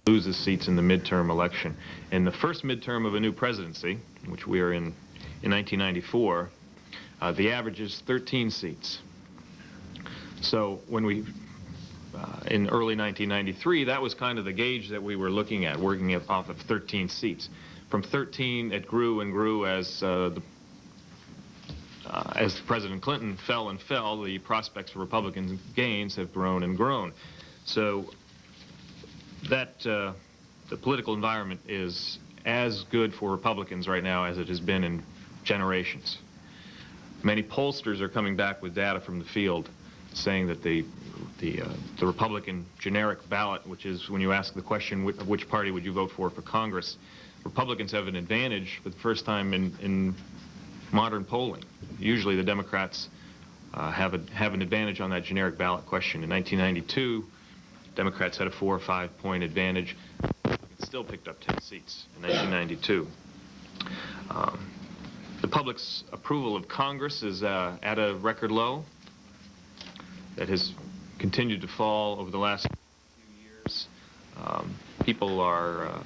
loses seats in the midterm election. In the first midterm of a new presidency, which we are in 1994, the average is 13 seats. So when we, in early 1993, that was kind of the gauge that we were looking at, working off of 13 seats. From 13, it grew and grew as President Clinton fell and fell. The prospects for Republican gains have grown and grown. So that the political environment is as good for Republicans right now as it has been in generations. Many pollsters are coming back with data from the field saying that the Republican generic ballot, which is when you ask the question which party would you vote for Congress, Republicans have an advantage for the first time in modern polling. Usually the Democrats have an advantage on that generic ballot question. In 1992, Democrats had a 4 or 5 point advantage. Republicans still picked up 10 seats in 1992. The public's approval of Congress is at a record low. That has continued to fall over the last few years. People are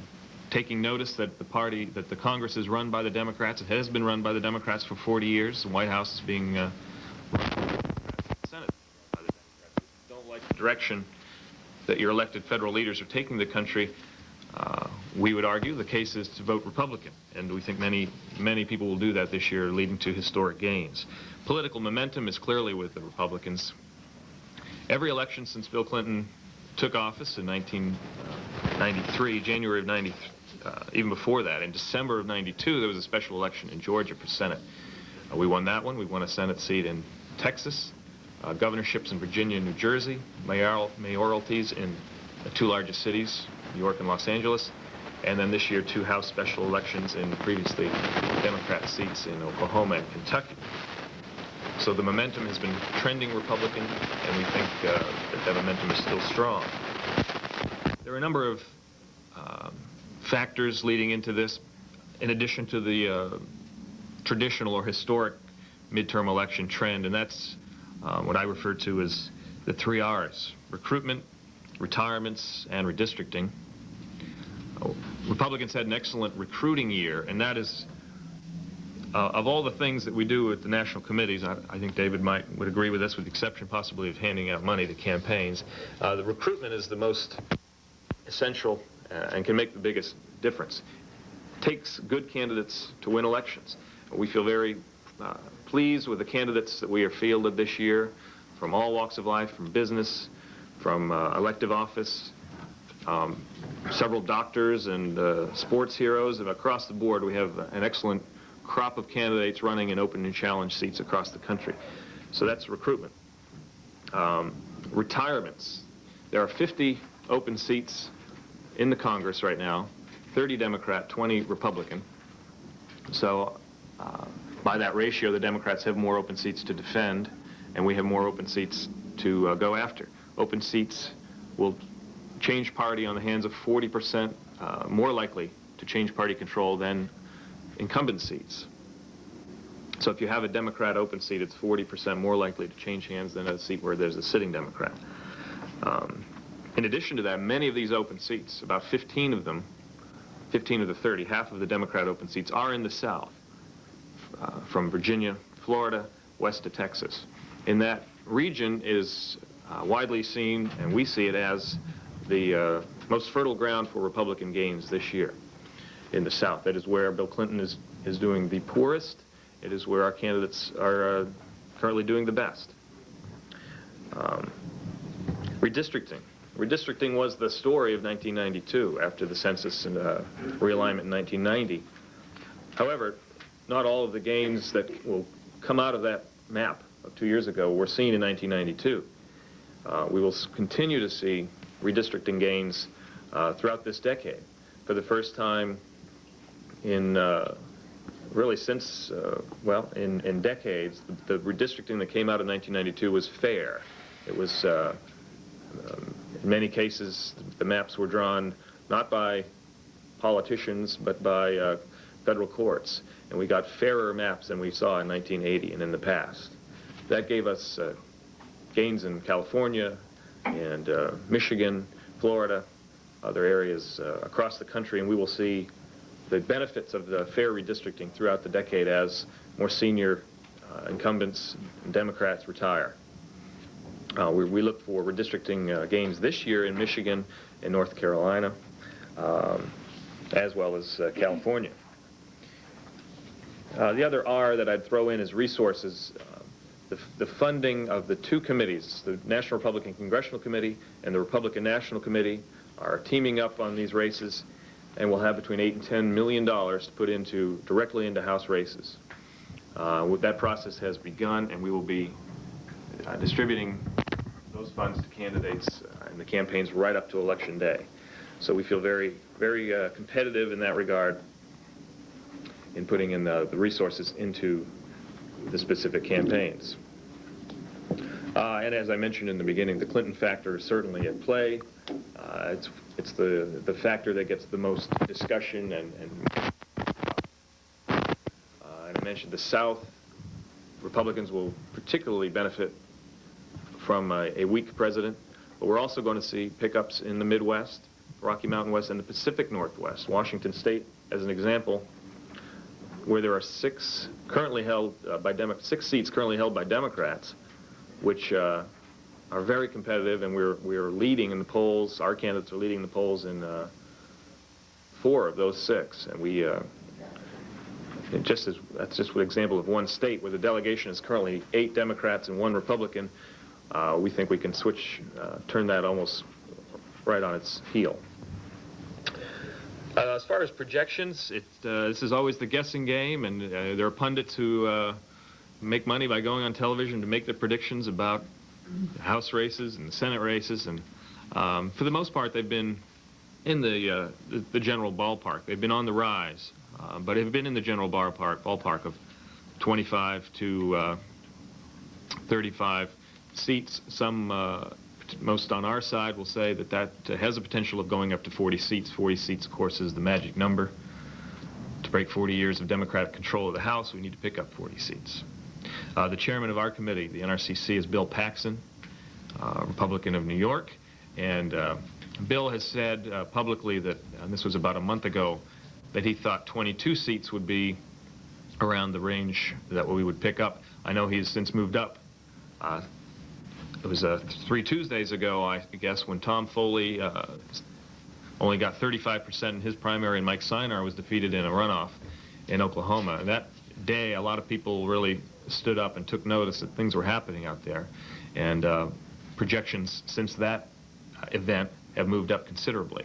taking notice that the Congress is run by the Democrats. It has been run by the Democrats for 40 years. The White House is being run by the Democrats. The Senate is run by the Democrats. If you don't like the direction that your elected federal leaders are taking the country, we would argue the case is to vote Republican, and we think many people will do that this year, leading to historic gains. Political momentum is clearly with the Republicans. Every election since Bill Clinton took office in 1993, January of 90, even before that, in December of 92, there was a special election in Georgia for Senate. We won that one. We won a Senate seat in Texas, governorships in Virginia and New Jersey, mayoralties in the 2 largest cities, New York and Los Angeles, and then this year 2 House special elections in previously Democrat seats in Oklahoma and Kentucky. So the momentum has been trending Republican, and we think that momentum is still strong. There are a number of factors leading into this, in addition to the traditional or historic midterm election trend, and that's what I refer to as the 3 R's: recruitment, retirements, and redistricting. Republicans had an excellent recruiting year, and that is, of all the things that we do at the national committees, I think David would agree with us, with the exception possibly of handing out money to campaigns. The recruitment is the most essential and can make the biggest difference. It takes good candidates to win elections. We feel very pleased with the candidates that we are fielded this year, from all walks of life, from business, from elective office, several doctors and sports heroes, and across the board we have an excellent crop of candidates running in open and challenge seats across the country. So that's recruitment. Retirements. There are 50 open seats in the Congress right now, 30 Democrat, 20 Republican. So by that ratio, the Democrats have more open seats to defend, and we have more open seats to go after. Open seats will change party on the hands of 40% more likely to change party control than incumbent seats. So if you have a Democrat open seat, it's 40% more likely to change hands than a seat where there's a sitting Democrat. In addition to that, many of these open seats, about 15 of them, 15 of the 30, half of the Democrat open seats are in the South, from Virginia, Florida, west to Texas. In that region is widely seen, and we see it as the most fertile ground for Republican gains this year in the South. That is where Bill Clinton is doing the poorest. It is where our candidates are currently doing the best. Redistricting. Redistricting was the story of 1992 after the census and realignment in 1990. However, not all of the gains that will come out of that map of 2 years ago were seen in 1992. We will continue to see redistricting gains throughout this decade. For the first time in really since, well, in decades, the redistricting that came out of 1992 was fair. It was, in many cases, the maps were drawn not by politicians, but by federal courts. And we got fairer maps than we saw in 1980 and in the past. That gave us gains in California and Michigan, Florida, other areas across the country, and we will see the benefits of the fair redistricting throughout the decade as more senior incumbents and Democrats retire. We look for redistricting gains this year in Michigan and North Carolina, as well as California. The other R that I'd throw in is resources. The funding of the two committees, the National Republican Congressional Committee and the Republican National Committee, are teaming up on these races, and will have between $8 and $10 million to put directly into House races. That process has begun, and we will be distributing those funds to candidates in the campaigns right up to Election Day. So we feel very, very competitive in that regard in putting in the resources into the specific campaigns. And as I mentioned in the beginning, the Clinton factor is certainly at play. It's the factor that gets the most discussion, and I mentioned the South. Republicans will particularly benefit from a weak president, but we're also going to see pickups in the Midwest, Rocky Mountain West, and the Pacific Northwest. Washington State, as an example, where there are six seats currently held by Democrats, which are very competitive, and we're leading in the polls. Our candidates are leading the polls in 4 of those 6, and that's just an example of one state where the delegation is currently 8 Democrats and 1 Republican. We think we can turn that almost right on its heel. As far as projections, this is always the guessing game, and there are pundits who make money by going on television to make their predictions about the House races and the Senate races, and for the most part they've been in the general ballpark. They've been on the rise, but have been in the general ballpark of 25 to 35 seats. Most on our side will say that has a potential of going up to 40 seats. 40 seats, of course, is the magic number. To break 40 years of Democratic control of the House, we need to pick up 40 seats. The chairman of our committee, the NRCC, is Bill Paxson, Republican of New York, and Bill has said publicly that, and this was about a month ago, that he thought 22 seats would be around the range that we would pick up. I know he's since moved up. It was 3 Tuesdays ago, I guess, when Tom Foley only got 35% in his primary, and Mike Sinar was defeated in a runoff in Oklahoma. And that day, a lot of people really stood up and took notice that things were happening out there. And projections since that event have moved up considerably.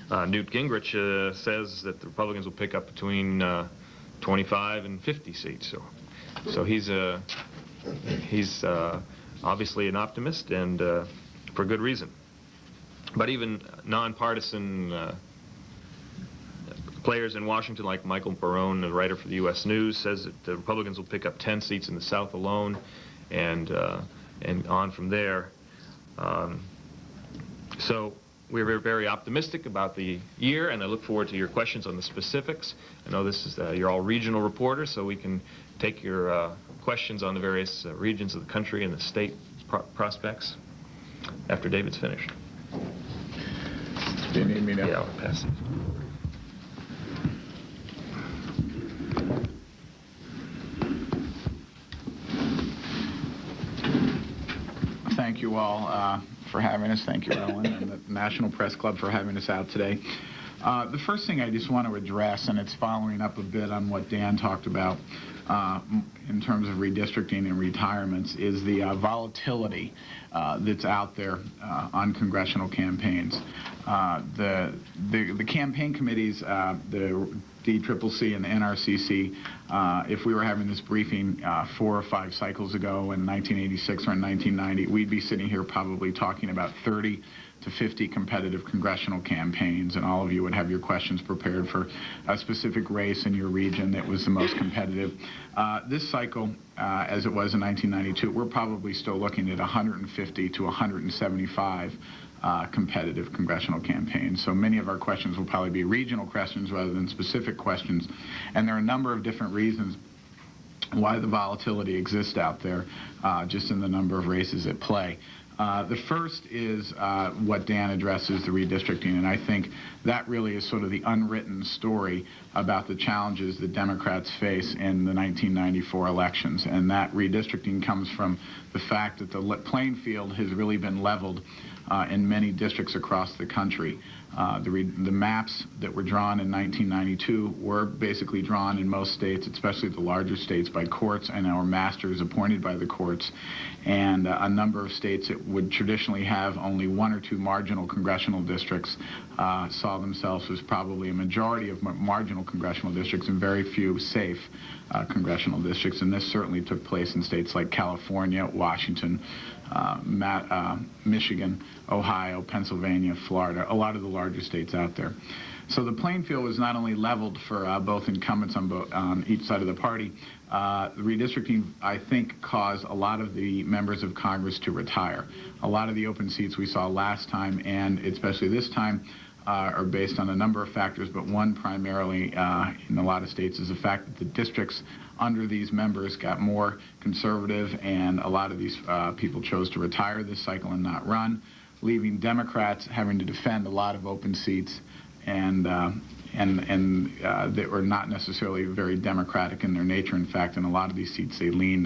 Newt Gingrich says that the Republicans will pick up between 25 and 50 seats. So he's obviously an optimist, and for good reason. But even nonpartisan players in Washington, like Michael Barone, the writer for the U.S. News, says that the Republicans will pick up 10 seats in the South alone, and on from there. So we're very optimistic about the year, and I look forward to your questions on the specifics. I know this is you're all regional reporters, so we can take your questions on the various regions of the country and the state prospects after David's finished. Do you need me to? Yeah, I'll pass it. Thank you all for having us. Thank you, Ellyn, and the National Press Club for having us out today. The first thing I just want to address, and it's following up a bit on what Dan talked about in terms of redistricting and retirements, is the volatility that's out there on congressional campaigns. The campaign committees, the DCCC and the NRCC, if we were having this briefing 4 or 5 cycles ago in 1986 or in 1990, we'd be sitting here probably talking about 30 to 50 competitive congressional campaigns, and all of you would have your questions prepared for a specific race in your region that was the most competitive. This cycle, as it was in 1992, we're probably still looking at 150 to 175 competitive congressional campaigns. So many of our questions will probably be regional questions rather than specific questions, and there are a number of different reasons why the volatility exists out there, just in the number of races at play. The first is what Dan addresses, the redistricting, and I think that really is sort of the unwritten story about the challenges that Democrats face in the 1994 elections, and that redistricting comes from the fact that the playing field has really been leveled in many districts across the country. The maps that were drawn in 1992 were basically drawn in most states, especially the larger states, by courts and our masters appointed by the courts, and a number of states that would traditionally have only one or two marginal congressional districts saw themselves as probably a majority of marginal congressional districts and very few safe congressional districts, and this certainly took place in states like California, Washington, Michigan, Ohio, Pennsylvania, Florida, a lot of the larger states out there. So the playing field was not only leveled for both incumbents on each side of the party, the redistricting, I think, caused a lot of the members of Congress to retire. A lot of the open seats we saw last time, and especially this time, are based on a number of factors, but one primarily in a lot of states is the fact that the districts under these members got more conservative, and a lot of these people chose to retire this cycle and not run, leaving Democrats having to defend a lot of open seats, and they were not necessarily very democratic in their nature. In fact, in a lot of these seats, they lean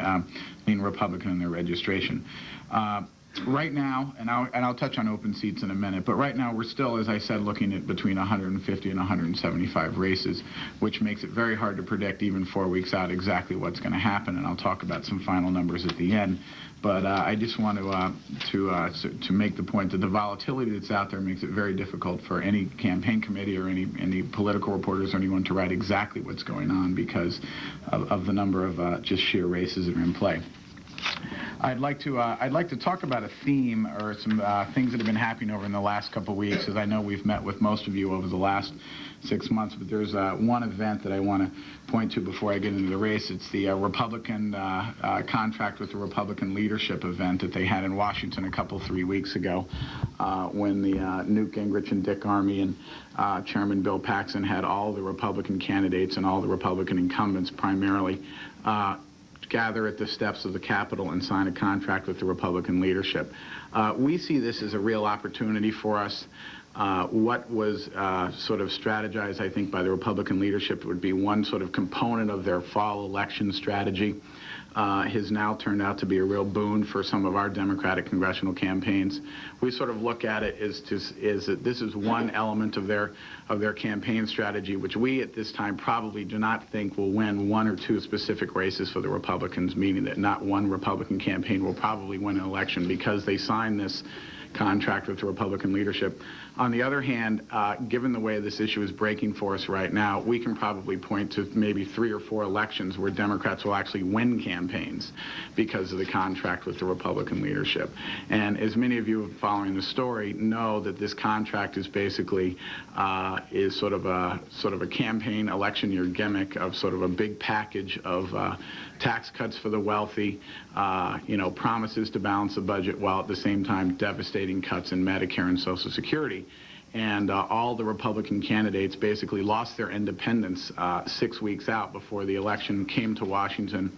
Republican in their registration. Right now, and I'll touch on open seats in a minute, but right now we're still, as I said, looking at between 150 and 175 races, which makes it very hard to predict even 4 weeks out exactly what's going to happen, and I'll talk about some final numbers at the end. But I just want to make the point that the volatility that's out there makes it very difficult for any campaign committee or any political reporters or anyone to write exactly what's going on because of the number of just sheer races that are in play. I'd like to talk about a theme or some things that have been happening over in the last couple of weeks, as I know we've met with most of you over the last 6 months, but there's one event that I want to point to before I get into the race. It's the Republican contract with the Republican leadership event that they had in Washington 3 weeks ago when the Newt Gingrich and Dick Armey and Chairman Bill Paxton had all the Republican candidates and all the Republican incumbents primarily gather at the steps of the Capitol and sign a contract with the Republican leadership. We see this as a real opportunity for us. What was sort of strategized, I think, by the Republican leadership would be one sort of component of their fall election strategy. Has now turned out to be a real boon for some of our Democratic congressional campaigns. We sort of look at it as that this is one element of their campaign strategy, which we at this time probably do not think will win one or two specific races for the Republicans, meaning that not one Republican campaign will probably win an election because they signed this contract with the Republican leadership. On the other hand, given the way this issue is breaking for us right now, we can probably point to maybe 3 or 4 elections where Democrats will actually win campaigns because of the contract with the Republican leadership. And as many of you following the story know, that this contract is basically is sort of a campaign election year gimmick of sort of a big package of tax cuts for the wealthy, promises to balance the budget while at the same time devastating cuts in Medicare and Social Security. And all the Republican candidates basically lost their independence 6 weeks out before the election, came to Washington,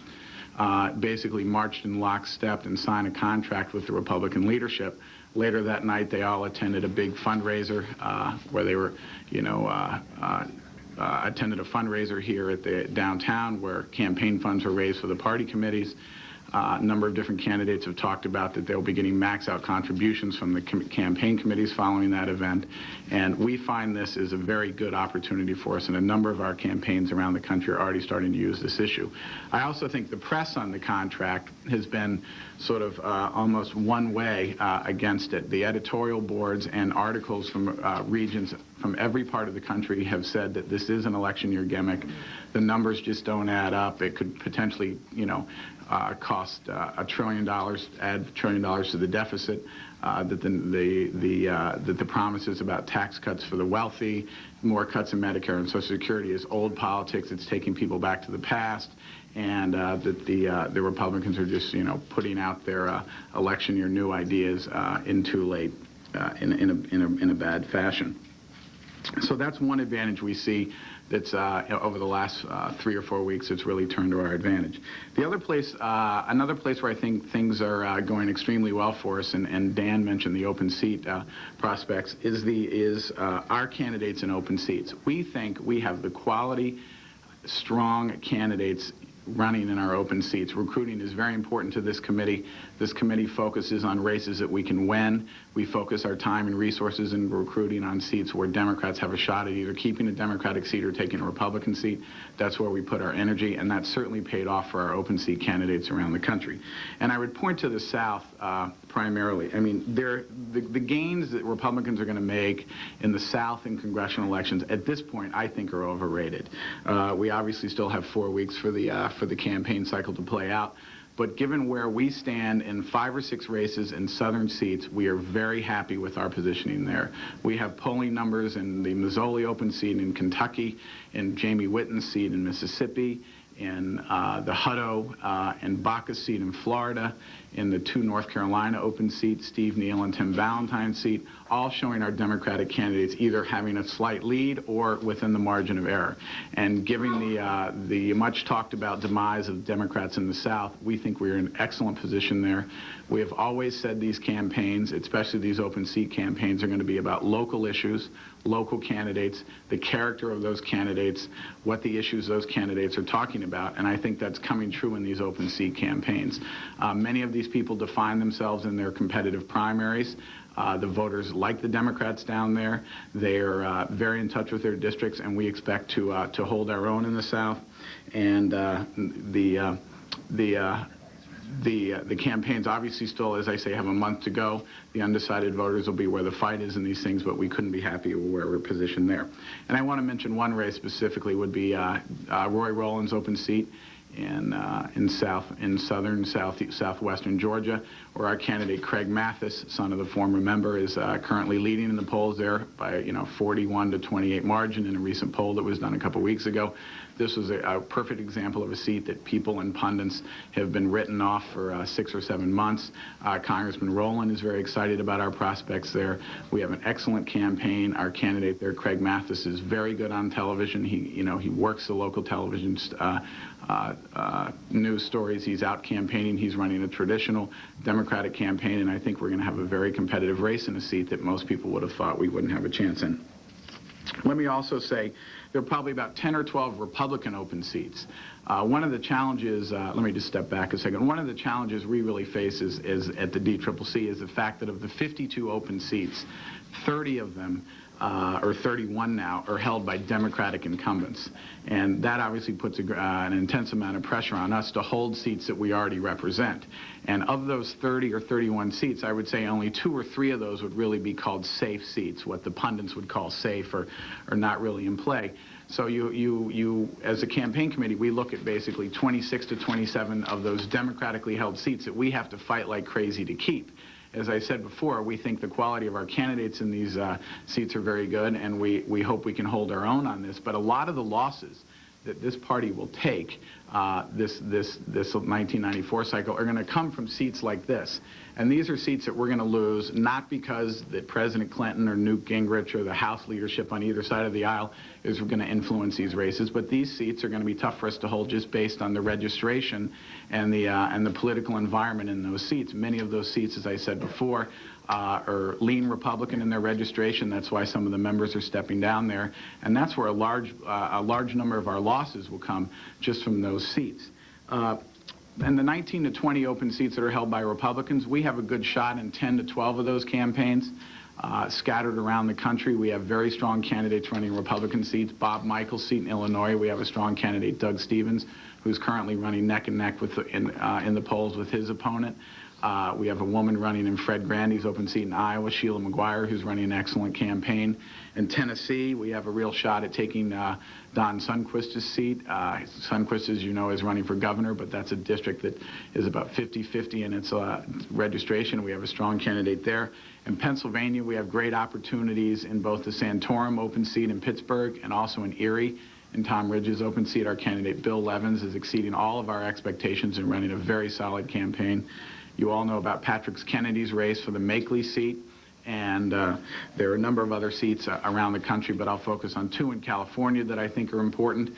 basically marched in lockstep and signed a contract with the Republican leadership. Later that night, they all attended a big fundraiser where they were, attended a fundraiser here at the downtown where campaign funds were raised for the party committees. A number of different candidates have talked about that they'll be getting max-out contributions from the campaign committees following that event, and we find this is a very good opportunity for us, and a number of our campaigns around the country are already starting to use this issue. I also think the press on the contract has been sort of almost one way against it. The editorial boards and articles from regions from every part of the country have said that this is an election year gimmick. The numbers just don't add up. It could potentially, cost $1 trillion, add $1 trillion to the deficit. That the promises about tax cuts for the wealthy, more cuts in Medicare and Social Security is old politics. It's taking people back to the past, and that the Republicans are just putting out their election year new ideas in too late, in a bad fashion. So that's one advantage we see that's over the last 3 or 4 weeks it's really turned to our advantage. The other place, another place where I think things are going extremely well for us, and Dan mentioned the open seat prospects, is our candidates in open seats. We think we have the quality, strong candidates running in our open seats. Recruiting is very important to this committee. This committee focuses on races that we can win. We focus our time and resources in recruiting on seats where Democrats have a shot at either keeping a Democratic seat or taking a Republican seat. That's where we put our energy, and that's certainly paid off for our open seat candidates around the country. And I would point to the South primarily. I mean, the gains that Republicans are going to make in the South in congressional elections at this point, I think, are overrated. We obviously still have 4 weeks for the campaign cycle to play out. But given where we stand in 5 or 6 races in southern seats, we are very happy with our positioning there. We have polling numbers in the Mazzoli open seat in Kentucky, in Jamie Whitten's seat in Mississippi, in the Hutto and Baca seat in Florida, in the 2 North Carolina open seats, Steve Neal and Tim Valentine's seat, all showing our Democratic candidates either having a slight lead or within the margin of error. And given the much talked about demise of Democrats in the South, we think we're in excellent position there. We have always said these campaigns, especially these open seat campaigns, are going to be about local issues, local candidates, the character of those candidates, what the issues those candidates are talking about, and I think that's coming true in these open seat campaigns. Many of these people define themselves in their competitive primaries. The voters like the Democrats down there. They're very in touch with their districts, and we expect to hold our own in the South. And the campaigns obviously still, as I say, have a month to go. The undecided voters will be where the fight is in these things, but we couldn't be happier where we're positioned there. And I want to mention one race specifically would be Roy Rowland's open seat in southwestern Georgia, where our candidate Craig Mathis, son of the former member, is currently leading in the polls there by 41 to 28 margin in a recent poll that was done a couple weeks ago. This was a perfect example of a seat that people and pundits have been written off for 6 or 7 months. Congressman Rowland is very excited about our prospects there. We have an excellent campaign. Our candidate there, Craig Mathis, is very good on television. He works the local television news stories. He's out campaigning. He's running a traditional Democratic campaign, and I think we're going to have a very competitive race in a seat that most people would have thought we wouldn't have a chance in. Let me also say there are probably about 10 or 12 Republican open seats. One of the challenges, let me just step back a second. One of the challenges we really face is at the DCCC is the fact that of the 52 open seats, 30 of them, or 31 now, are held by Democratic incumbents. And that obviously puts an intense amount of pressure on us to hold seats that we already represent. And of those 30 or 31 seats, I would say only 2 or 3 of those would really be called safe seats, what the pundits would call safe or not really in play. So you, as a campaign committee, we look at basically 26 to 27 of those democratically held seats that we have to fight like crazy to keep. As I said before, we think the quality of our candidates in these seats are very good, and we hope we can hold our own on this. But a lot of the losses that this party will take this 1994 cycle are going to come from seats like this. And these are seats that we're going to lose not because that President Clinton or Newt Gingrich or the House leadership on either side of the aisle is going to influence these races, but these seats are going to be tough for us to hold just based on the registration and the political environment in those seats. Many of those seats, as I said before, are lean Republican in their registration. That's why some of the members are stepping down there, and that's where a large number of our losses will come just from those seats. And the 19 to 20 open seats that are held by Republicans, we have a good shot in 10 to 12 of those campaigns. Scattered around the country, we have very strong candidates running Republican seats. Bob Michael's seat in Illinois, we have a strong candidate, Doug Stevens, who's currently running neck and neck with in the polls with his opponent. We have a woman running in Fred Grandy's open seat in Iowa, Sheila McGuire, who's running an excellent campaign. In Tennessee, we have a real shot at taking Don Sundquist's seat. Sundquist, as you know, is running for governor, but that's a district that is about 50-50 in its registration. We have a strong candidate there. In Pennsylvania, we have great opportunities in both the Santorum open seat in Pittsburgh and also in Erie. In Tom Ridge's open seat, our candidate Bill Levins is exceeding all of our expectations and running a very solid campaign. You all know about Patrick Kennedy's race for the Makeley seat And there are a number of other seats around the country, but I'll focus on 2 in California that I think are important.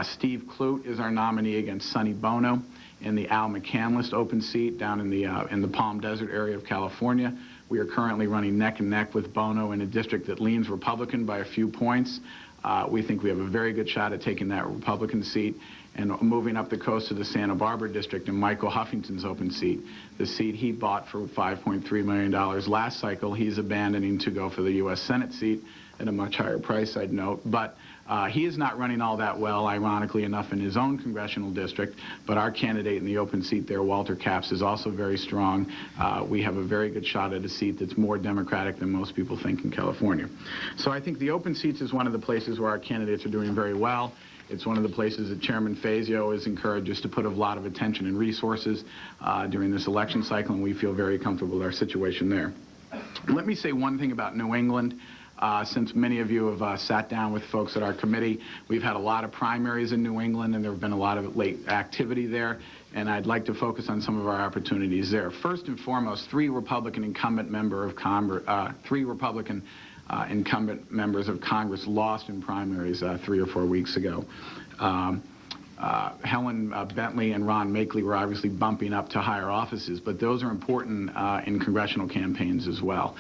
Steve Clute is our nominee against Sonny Bono in the Al McCandless open seat down in the Palm Desert area of California. We are currently running neck and neck with Bono in a district that leans Republican by a few points. We think we have a very good shot at taking that Republican seat and moving up the coast to the Santa Barbara district in Michael Huffington's open seat. The seat he bought for $5.3 million last cycle, he's abandoning to go for the U.S. Senate seat at a much higher price, I'd note. But he is not running all that well, ironically enough, in his own congressional district, but our candidate in the open seat there, Walter Capps, is also very strong. We have a very good shot at a seat that's more Democratic than most people think in California. So I think the open seats is one of the places where our candidates are doing very well. It's one of the places that Chairman Fazio has encouraged us to put a lot of attention and resources during this election cycle, and we feel very comfortable with our situation there. Let me say one thing about New England. Since many of you have sat down with folks at our committee, we've had a lot of primaries in New England, and there have been a lot of late activity there, and I'd like to focus on some of our opportunities there. First and foremost, 3 Republican incumbent members of Congress lost in primaries 3 or 4 weeks ago. Helen Bentley and Ron Makeley were obviously bumping up to higher offices, but those are important in congressional campaigns as well.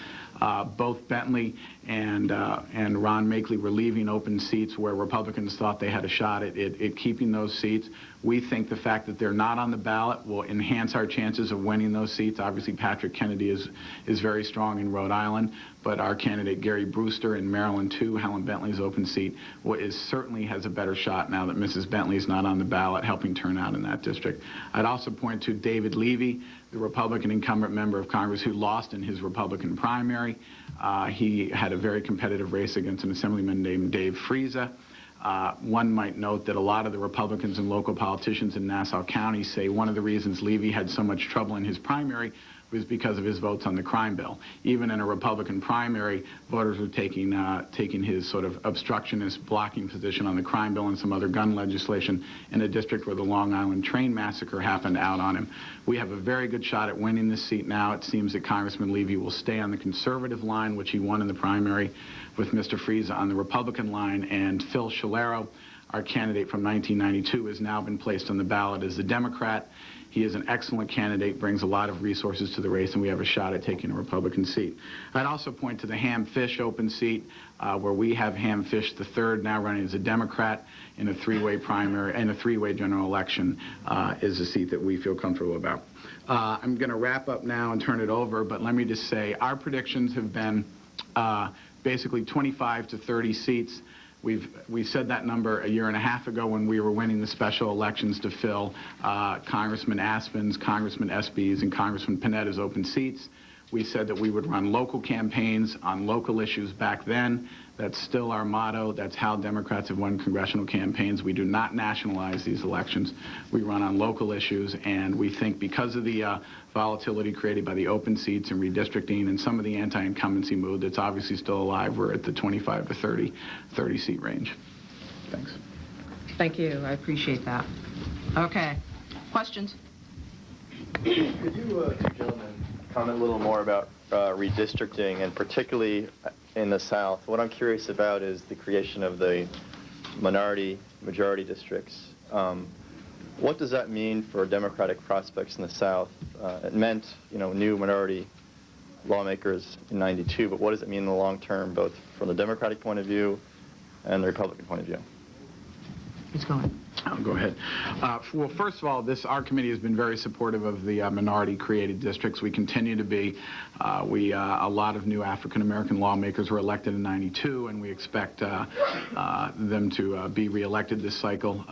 Both Bentley and Ron Makeley were leaving open seats where Republicans thought they had a shot at keeping those seats. We think the fact that they're not on the ballot will enhance our chances of winning those seats. Obviously, Patrick Kennedy is very strong in Rhode Island, but our candidate Gary Brewster in Maryland, too, Helen Bentley's open seat, certainly has a better shot now that Mrs. Bentley's not on the ballot, helping turn out in that district. I'd also point to David Levy, the Republican incumbent member of Congress who lost in his Republican primary. He had a very competitive race against an assemblyman named Dave Friesa. One might note that a lot of the Republicans and local politicians in Nassau County say one of the reasons Levy had so much trouble in his primary was because of his votes on the crime bill. Even in a Republican primary, voters were taking his sort of obstructionist blocking position on the crime bill and some other gun legislation in a district where the Long Island train massacre happened out on him. We have a very good shot at winning this seat now. It seems that Congressman Levy will stay on the conservative line, which he won in the primary, with Mr. Friesa on the Republican line, and Phil Sciolaro, our candidate from 1992, has now been placed on the ballot as the Democrat. He is an excellent candidate, brings a lot of resources to the race, and we have a shot at taking a Republican seat. I'd also point to the Ham-Fish open seat, where we have Ham-Fish III now running as a Democrat in a 3-way primary and a 3-way general election is a seat that we feel comfortable about. I'm going to wrap up now and turn it over, but let me just say our predictions have been basically 25 to 30 seats. We said that number a year and a half ago when we were winning the special elections to fill Congressman Aspen's, Congressman Espy's, and Congressman Panetta's open seats. We said that we would run local campaigns on local issues back then. That's still our motto. That's how Democrats have won congressional campaigns. We do not nationalize these elections. We run on local issues, and we think because of the volatility created by the open seats and redistricting and some of the anti-incumbency mood that's obviously still alive, we're at the 25 to 30 seat range. Thanks. Thank you. I appreciate that. Okay. Questions? Could you two gentlemen comment a little more about redistricting, and particularly in the South? What I'm curious about is the creation of the minority-majority districts. What does that mean for Democratic prospects in the South? It meant, new minority lawmakers in '92, but what does it mean in the long term, both from the Democratic point of view and the Republican point of view? Who's going? I'll go ahead. Well, first of all, our committee has been very supportive of the minority-created districts. We continue to be. A lot of new African-American lawmakers were elected in '92, and we expect them to be reelected this cycle.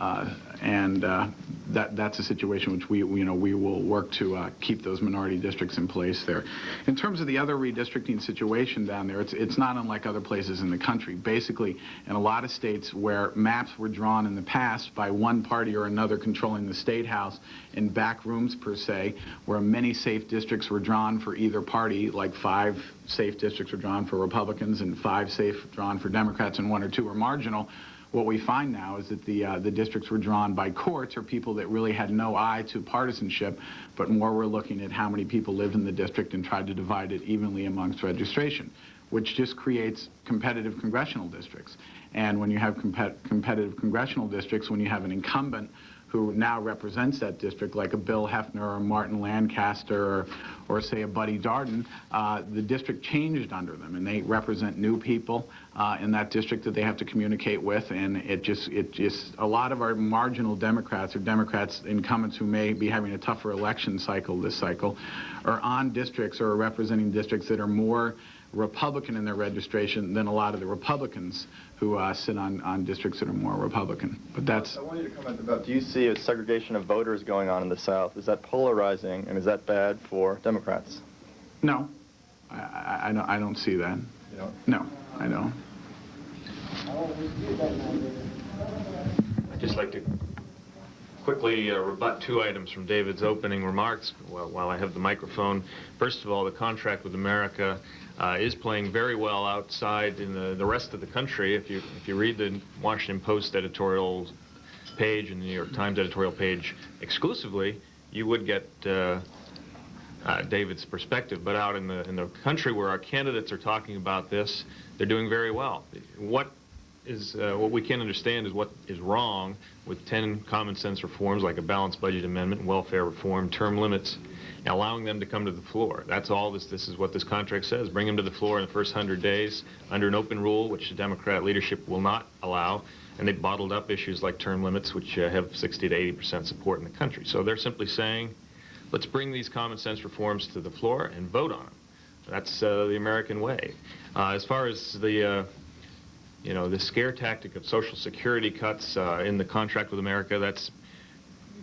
That's a situation which we will work to keep those minority districts in place there. In terms of the other redistricting situation down there, it's not unlike other places in the country. Basically, in a lot of states where maps were drawn in the past by one party or another controlling the state house in back rooms per se, where many safe districts were drawn for either party, like 5 safe districts were drawn for Republicans and 5 safe drawn for Democrats and 1 or 2 were marginal. what we find now is that the districts were drawn by courts or people that really had no eye to partisanship, but more were looking at how many people live in the district and tried to divide it evenly amongst registration, which just creates competitive congressional districts. And when you have competitive congressional districts, when you have an incumbent who now represents that district, like a Bill Hefner or Martin Lancaster or say a Buddy Darden, the district changed under them, and they represent new people in that district that they have to communicate with, and it just a lot of our marginal Democrats or Democrats incumbents who may be having a tougher election cycle this cycle are on districts or representing districts that are more Republican in their registration than a lot of the Republicans who sit on districts that are more Republican. But that's... I want you to comment about, do you see a segregation of voters going on in the South? Is that polarizing, and is that bad for Democrats? No. I don't see that. You don't? No, I don't. I'd just like to quickly rebut two items from David's opening remarks while I have the microphone. First of all, the contract with America is playing very well outside in the rest of the country. If you read the Washington Post editorial page and the New York Times editorial page exclusively, you would get David's perspective. But out in the country where our candidates are talking about this, they're doing very well. What we can't understand is what is wrong with 10 common sense reforms like a balanced budget amendment, welfare reform, term limits, and allowing them to come to the floor. That's all this is what this contract says. Bring them to the floor in the first 100 days under an open rule, which the Democrat leadership will not allow, and they bottled up issues like term limits, which have 60 to 80% support in the country. So they're simply saying, let's bring these common sense reforms to the floor and vote on them. That's the American way. As far as the scare tactic of Social Security cuts in the contract with America, that's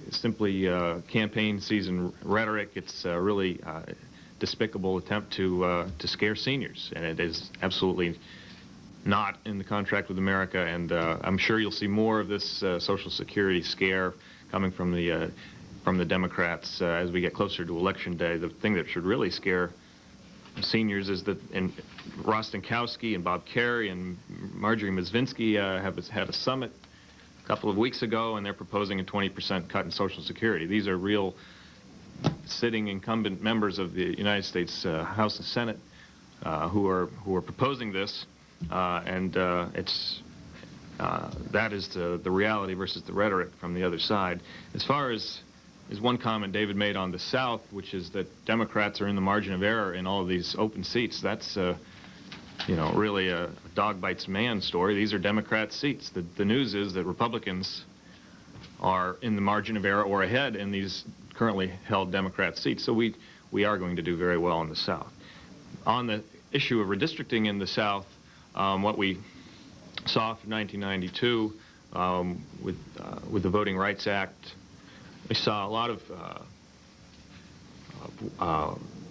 simply campaign season rhetoric. It's really despicable attempt to scare seniors, and it is absolutely not in the contract with America. And I'm sure you'll see more of this Social Security scare coming from the Democrats as we get closer to Election Day. The thing that should really scare seniors is that Ross Stankowski and Bob Kerrey and Marjorie Mizvinsky have had a summit a couple of weeks ago, and they're proposing a 20% cut in Social Security. These are real sitting incumbent members of the United States House and Senate who are proposing this, and that is the reality versus the rhetoric from the other side. As far as one comment David made on the South, which is that Democrats are in the margin of error in all of these open seats. That's, really a dog bites man story. These are Democrat seats. The news is that Republicans are in the margin of error or ahead in these currently held Democrat seats. So we are going to do very well in the South. On the issue of redistricting in the South, what we saw from 1992 with the Voting Rights Act, we saw a lot of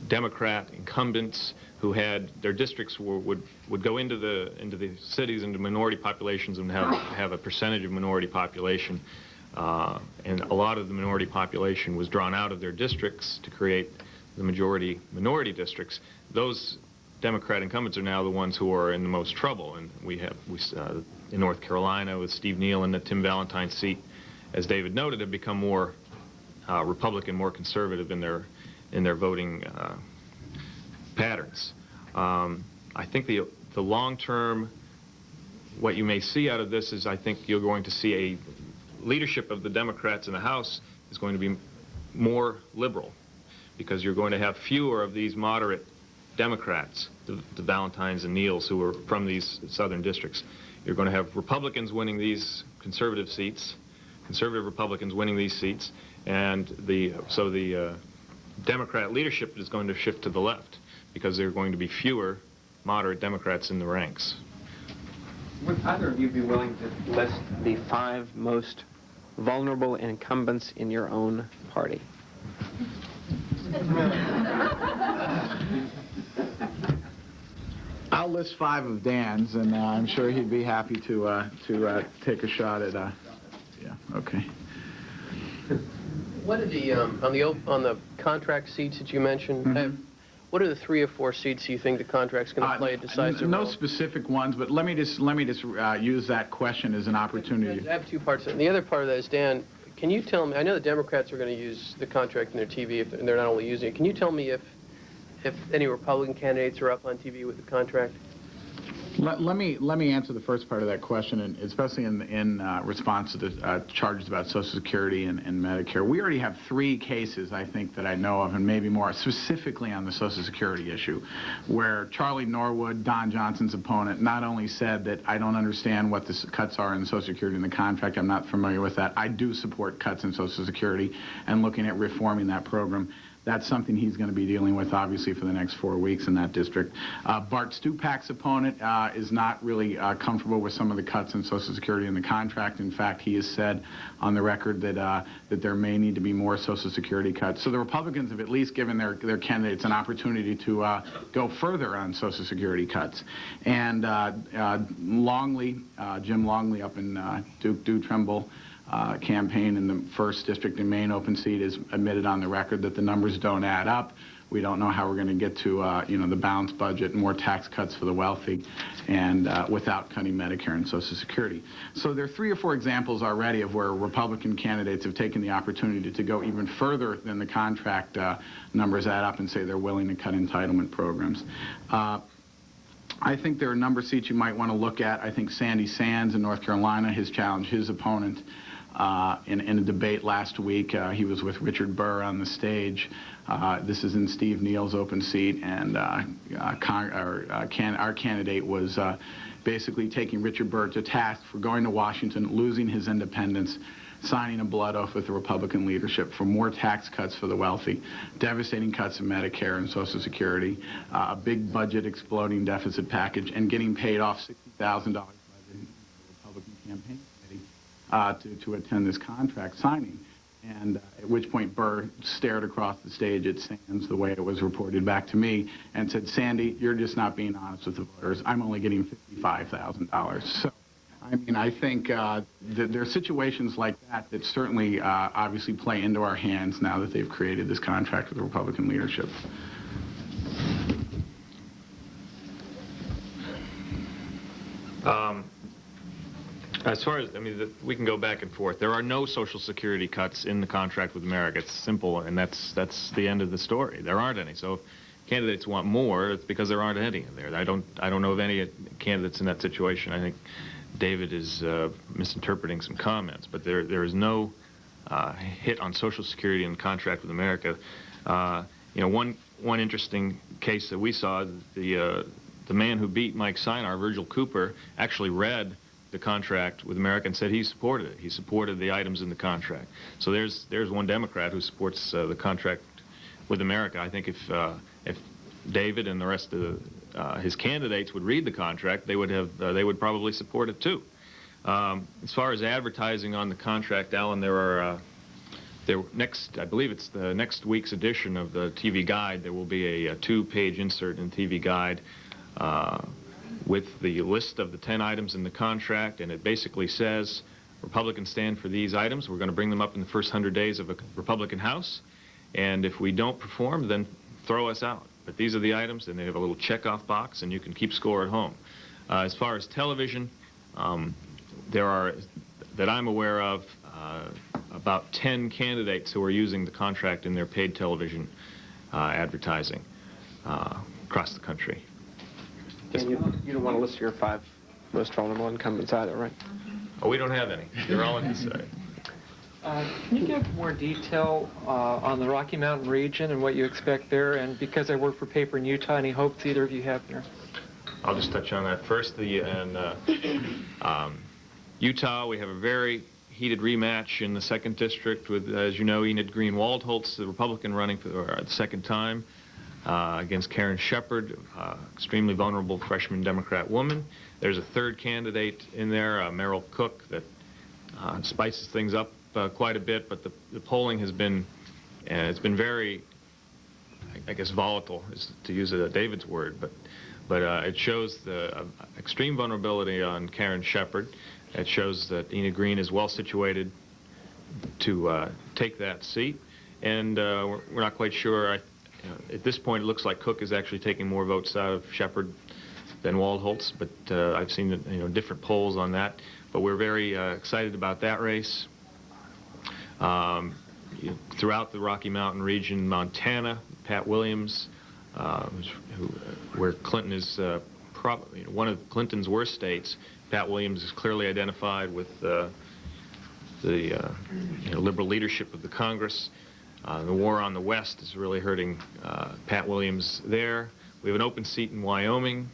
Democrat incumbents who had their districts would go into the cities, into minority populations, and have a percentage of minority population, and a lot of the minority population was drawn out of their districts to create the majority minority districts. Those Democrat incumbents are now the ones who are in the most trouble, and we in North Carolina with Steve Neal and the Tim Valentine seat, as David noted, have become more Republican, more conservative in their voting patterns. I think the long-term, what you may see out of this is, I think you're going to see a leadership of the Democrats in the House is going to be more liberal, because you're going to have fewer of these moderate Democrats, the Valentines and Neals, who are from these southern districts. You're going to have Republicans winning these conservative seats, conservative Republicans winning these seats, and the Democrat leadership is going to shift to the left, because there are going to be fewer moderate Democrats in the ranks. Would either of you be willing to list the 5 most vulnerable incumbents in your own party? I'll list 5 of Dan's, and I'm sure he'd be happy to take a shot at. Yeah. Okay. What did on the contract seats that you mentioned? Mm-hmm. What are the 3 or 4 seats you think the contract's going to play a decisive no role? specific ones, but let me just use that question as an opportunity. I have 2 parts. And the other part of that is, Dan, can you tell me, I know the Democrats are going to use the contract in their TV if they're not only using it. Can you tell me if any Republican candidates are up on TV with the contract? Let me answer the first part of that question, and especially in response to the charges about Social Security and Medicare. We already have 3 cases, I think, that I know of, and maybe more, specifically on the Social Security issue, where Charlie Norwood, Don Johnson's opponent, not only said that I don't understand what the cuts are in Social Security in the contract, I'm not familiar with that. I do support cuts in Social Security and looking at reforming that program. That's something he's going to be dealing with, obviously, for the next 4 weeks in that district. Bart Stupak's opponent is not really comfortable with some of the cuts in Social Security in the contract. In fact, he has said on the record that there may need to be more Social Security cuts. So the Republicans have at least given their candidates an opportunity to go further on Social Security cuts. And Longley, Jim Longley up in Duke Trumbull, campaign in the 1st district in Maine open seat has admitted on the record that the numbers don't add up. We don't know how we're going to get to the balanced budget, more tax cuts for the wealthy, and without cutting Medicare and Social Security. So there are 3 or 4 examples already of where Republican candidates have taken the opportunity to go even further than the contract numbers add up and say they're willing to cut entitlement programs. I think there are a number of seats you might want to look at. I think Sandy Sands in North Carolina has challenged his opponent in a debate last week. He was with Richard Burr on the stage. This is in Steve Neal's open seat, and our candidate was basically taking Richard Burr to task for going to Washington, losing his independence, signing a blood oath with the Republican leadership for more tax cuts for the wealthy, devastating cuts in Medicare and Social Security, a big budget exploding deficit package, and getting paid off $60,000 by the Republican campaign committee to attend this contract signing. And at which point Burr stared across the stage at Sands, the way it was reported back to me, and said, "Sandy, you're just not being honest with the voters. I'm only getting $55,000. So, I mean, I think that there are situations like that that certainly obviously play into our hands now that they've created this contract with the Republican leadership. As far as, I mean, we can go back and forth. There are no Social Security cuts in the contract with America. It's simple, and that's the end of the story. There aren't any. So if candidates want more, it's because there aren't any in there. I don't know of any candidates in that situation. I think David is misinterpreting some comments, but there is no hit on Social Security in the contract with America. One interesting case that we saw, the man who beat Mike Sinar, Virgil Cooper, actually read the contract with America and said he supported it. He supported the items in the contract. So there's one Democrat who supports the contract with America. I think if David and the rest of his candidates would read the contract, they would probably support it too. As far as advertising on the contract, Ellyn, I believe it's the next week's edition of the TV Guide. There will be a 2-page insert in TV Guide with the list of the 10 items in the contract, and it basically says Republicans stand for these items. We're going to bring them up in the first 100 days of a Republican House, and if we don't perform, then throw us out. But these are the items, and they have a little checkoff box, and you can keep score at home. As far as television, there are, that I'm aware of, about 10 candidates who are using the contract in their paid television advertising across the country. And you don't want to list your 5 most vulnerable incumbents either, right? Oh, we don't have any. They're all in the side. Can you give more detail on the Rocky Mountain region and what you expect there? And because I work for paper in Utah, any hopes either of you have there? I'll just touch on that first. In Utah, we have a very heated rematch in the 2nd district with, as you know, Enid Green Waldholtz, the Republican, running for the 2nd time against Karen Shepard, extremely vulnerable freshman Democrat woman. There's a 3rd candidate in there, Merrill Cook, that spices things up quite a bit, but the polling has been, it's been very, I guess, volatile, is to use David's word, but it shows the extreme vulnerability on Karen Shepard. It shows that Enid Green is well situated to take that seat, and we're not quite sure. at this point, it looks like Cook is actually taking more votes out of Shepherd than Waldholtz, but I've seen different polls on that. But we're very excited about that race. Throughout the Rocky Mountain region, Montana, Pat Williams, where Clinton is one of Clinton's worst states. Pat Williams is clearly identified with the liberal leadership of the Congress. The war on the West is really hurting Pat Williams there. We have an open seat in Wyoming.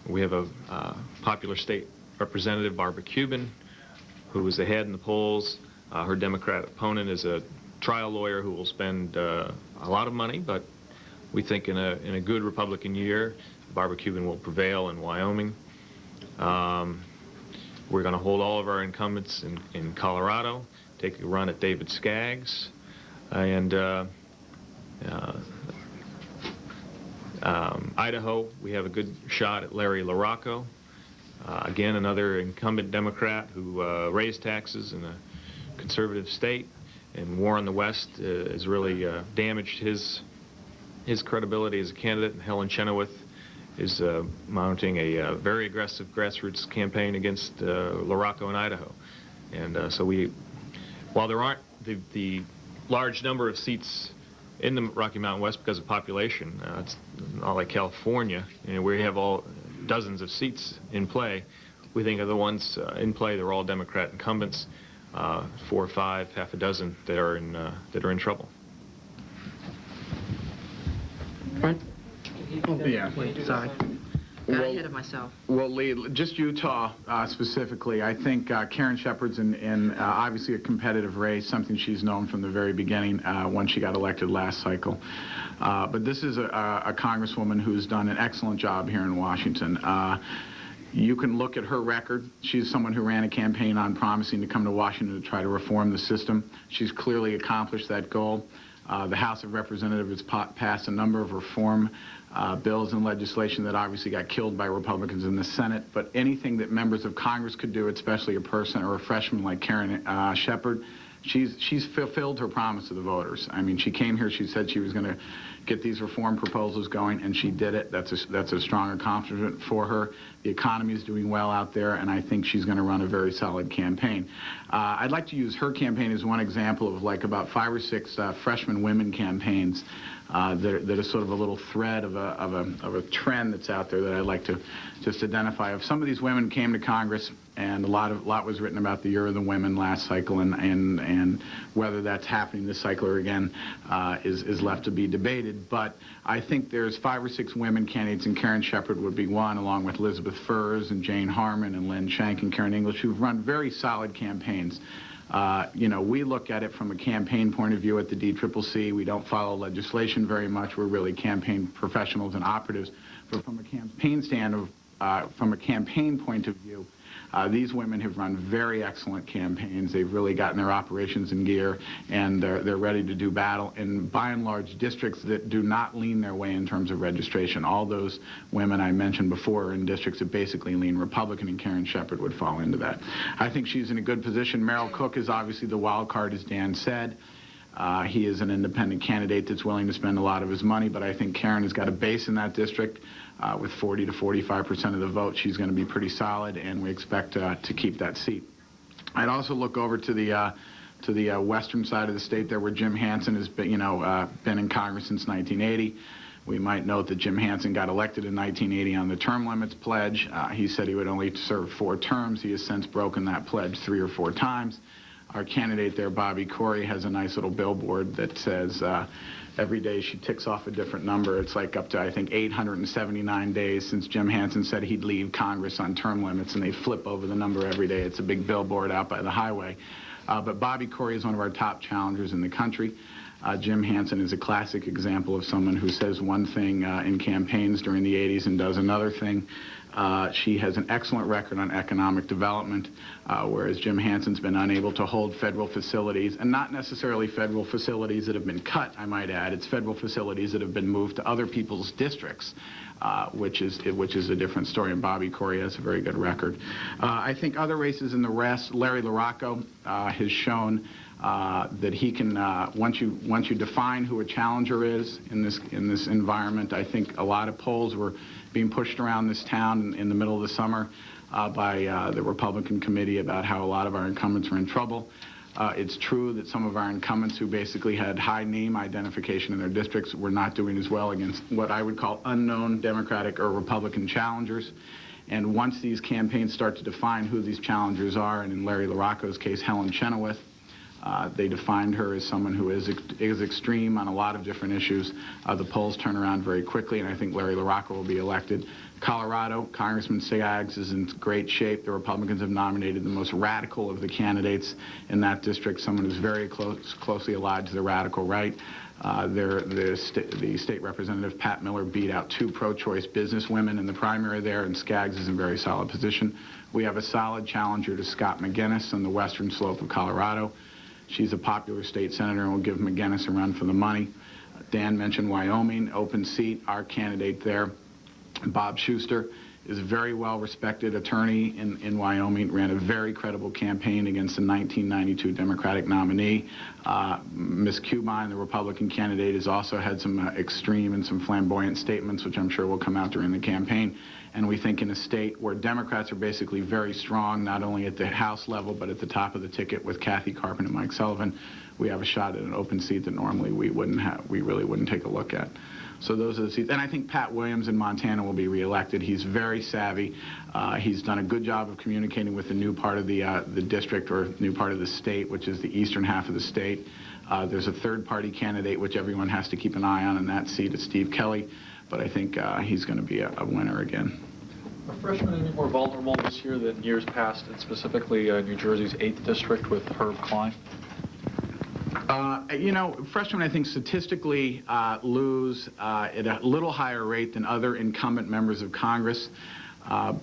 We have a popular state representative, Barbara Cuban, who is ahead in the polls. Her Democrat opponent is a trial lawyer who will spend a lot of money, but we think in a good Republican year, Barbara Cuban will prevail in Wyoming. We're going to hold all of our incumbents in Colorado, take a run at David Skaggs, and Idaho, we have a good shot at Larry LaRocco. Again, another incumbent Democrat who raised taxes in a conservative state, and war on the West has really damaged his credibility as a candidate. And Helen Chenoweth is mounting a very aggressive grassroots campaign against LaRocco in Idaho. And so while there aren't the large number of seats in the Rocky Mountain West because of population, it's not like California, where you have all dozens of seats in play. We think of the ones in play, they're all Democrat incumbents, 4 or 5, half a dozen that are in trouble. Brent? Yeah. Wait, sorry. Got ahead of myself. Well, Lee, just Utah specifically, I think Karen Shepherd's in obviously a competitive race, something she's known from the very beginning when she got elected last cycle. But this is a congresswoman who's done an excellent job here in Washington. You can look at her record. She's someone who ran a campaign on promising to come to Washington to try to reform the system. She's clearly accomplished that goal. The House of Representatives passed a number of reform bills and legislation that obviously got killed by Republicans in the Senate. But anything that members of Congress could do, especially a person or a freshman like Karen Shepherd, she's fulfilled her promise to the voters. I mean, she came here, she said she was going to get these reform proposals going, and she did it. That's a strong accomplishment for her. The economy is doing well out there, and I think she's going to run a very solid campaign. I'd like to use her campaign as one example of like about 5 or 6 freshman women campaigns that are sort of a little thread of a trend that's out there that I'd like to just identify. If some of these women came to Congress, and a lot was written about the Year of the Women last cycle, and whether that's happening this cycle or again is left to be debated. But I think there's 5 or 6 women candidates, and Karen Shepherd would be one, along with Elizabeth Furs and Jane Harmon and Lynn Shank and Karen English, who've run very solid campaigns. We look at it from a campaign point of view at the DCCC. We don't follow legislation very much. We're really campaign professionals and operatives. But from a campaign point of view, these women have run very excellent campaigns. They've really gotten their operations in gear, and they're ready to do battle. And by and large, districts that do not lean their way in terms of registration. All those women I mentioned before are in districts that basically lean Republican, and Karen Shepherd would fall into that. I think she's in a good position. Merrill Cook is obviously the wild card, as Dan said. He is an independent candidate that's willing to spend a lot of his money, but I think Karen has got a base in that district. With 40 to 45% of the vote, she's going to be pretty solid, and we expect to keep that seat. I'd also look over to the western side of the state there, where Jim Hansen has been, been in Congress since 1980. We might note that Jim Hansen got elected in 1980 on the term limits pledge. He said he would only serve 4 terms. He has since broken that pledge 3 or 4 times. Our candidate there, Bobby Corey, has a nice little billboard that says every day she ticks off a different number. It's like up to, I think, 879 days since Jim Hansen said he'd leave Congress on term limits, and they flip over the number every day. It's a big billboard out by the highway. But Bobby Corey is one of our top challengers in the country. Jim Hansen is a classic example of someone who says one thing in campaigns during the 80s and does another thing. She has an excellent record on economic development, whereas Jim Hansen's been unable to hold federal facilities, and not necessarily federal facilities that have been cut, I might add. It's federal facilities that have been moved to other people's districts. which is a different story. And Bobby Corey has a very good record. I think other races in the rest, Larry LaRocco has shown that he can, once you define who a challenger is in this environment. I think a lot of polls were being pushed around this town in the middle of the summer by the Republican committee about how a lot of our incumbents were in trouble. It's true that some of our incumbents who basically had high name identification in their districts were not doing as well against what I would call unknown Democratic or Republican challengers. And once these campaigns start to define who these challengers are, and in Larry LaRocco's case, Helen Chenoweth, they defined her as someone who is extreme on a lot of different issues. The polls turn around very quickly, and I think Larry LaRocco will be elected. Colorado, Congressman Skaggs is in great shape. The Republicans have nominated the most radical of the candidates in that district, someone who's very closely allied to the radical right. The state representative, Pat Miller, beat out 2 pro-choice businesswomen in the primary there, and Skaggs is in very solid position. We have a solid challenger to Scott McGinnis on the western slope of Colorado. She's a popular state senator and will give McGinnis a run for the money. Dan mentioned Wyoming, open seat. Our candidate there, Bob Schuster, is a very well-respected attorney in Wyoming, ran a very credible campaign against the 1992 Democratic nominee. Ms. Cubine, the Republican candidate, has also had some extreme and some flamboyant statements, which I'm sure will come out during the campaign. And we think in a state where Democrats are basically very strong, not only at the House level, but at the top of the ticket with Kathy Carpenter and Mike Sullivan, we have a shot at an open seat that normally we really wouldn't take a look at. So those are the seats. And I think Pat Williams in Montana will be reelected. He's very savvy. He's done a good job of communicating with the new part of the district, or new part of the state, which is the eastern half of the state. There's a third-party candidate, which everyone has to keep an eye on in that seat. It's Steve Kelly. But I think he's going to be a winner again. Are freshmen any more vulnerable this year than years past, and specifically New Jersey's 8th district with Herb Klein? You know, freshmen, I think, statistically lose at a little higher rate than other incumbent members of Congress.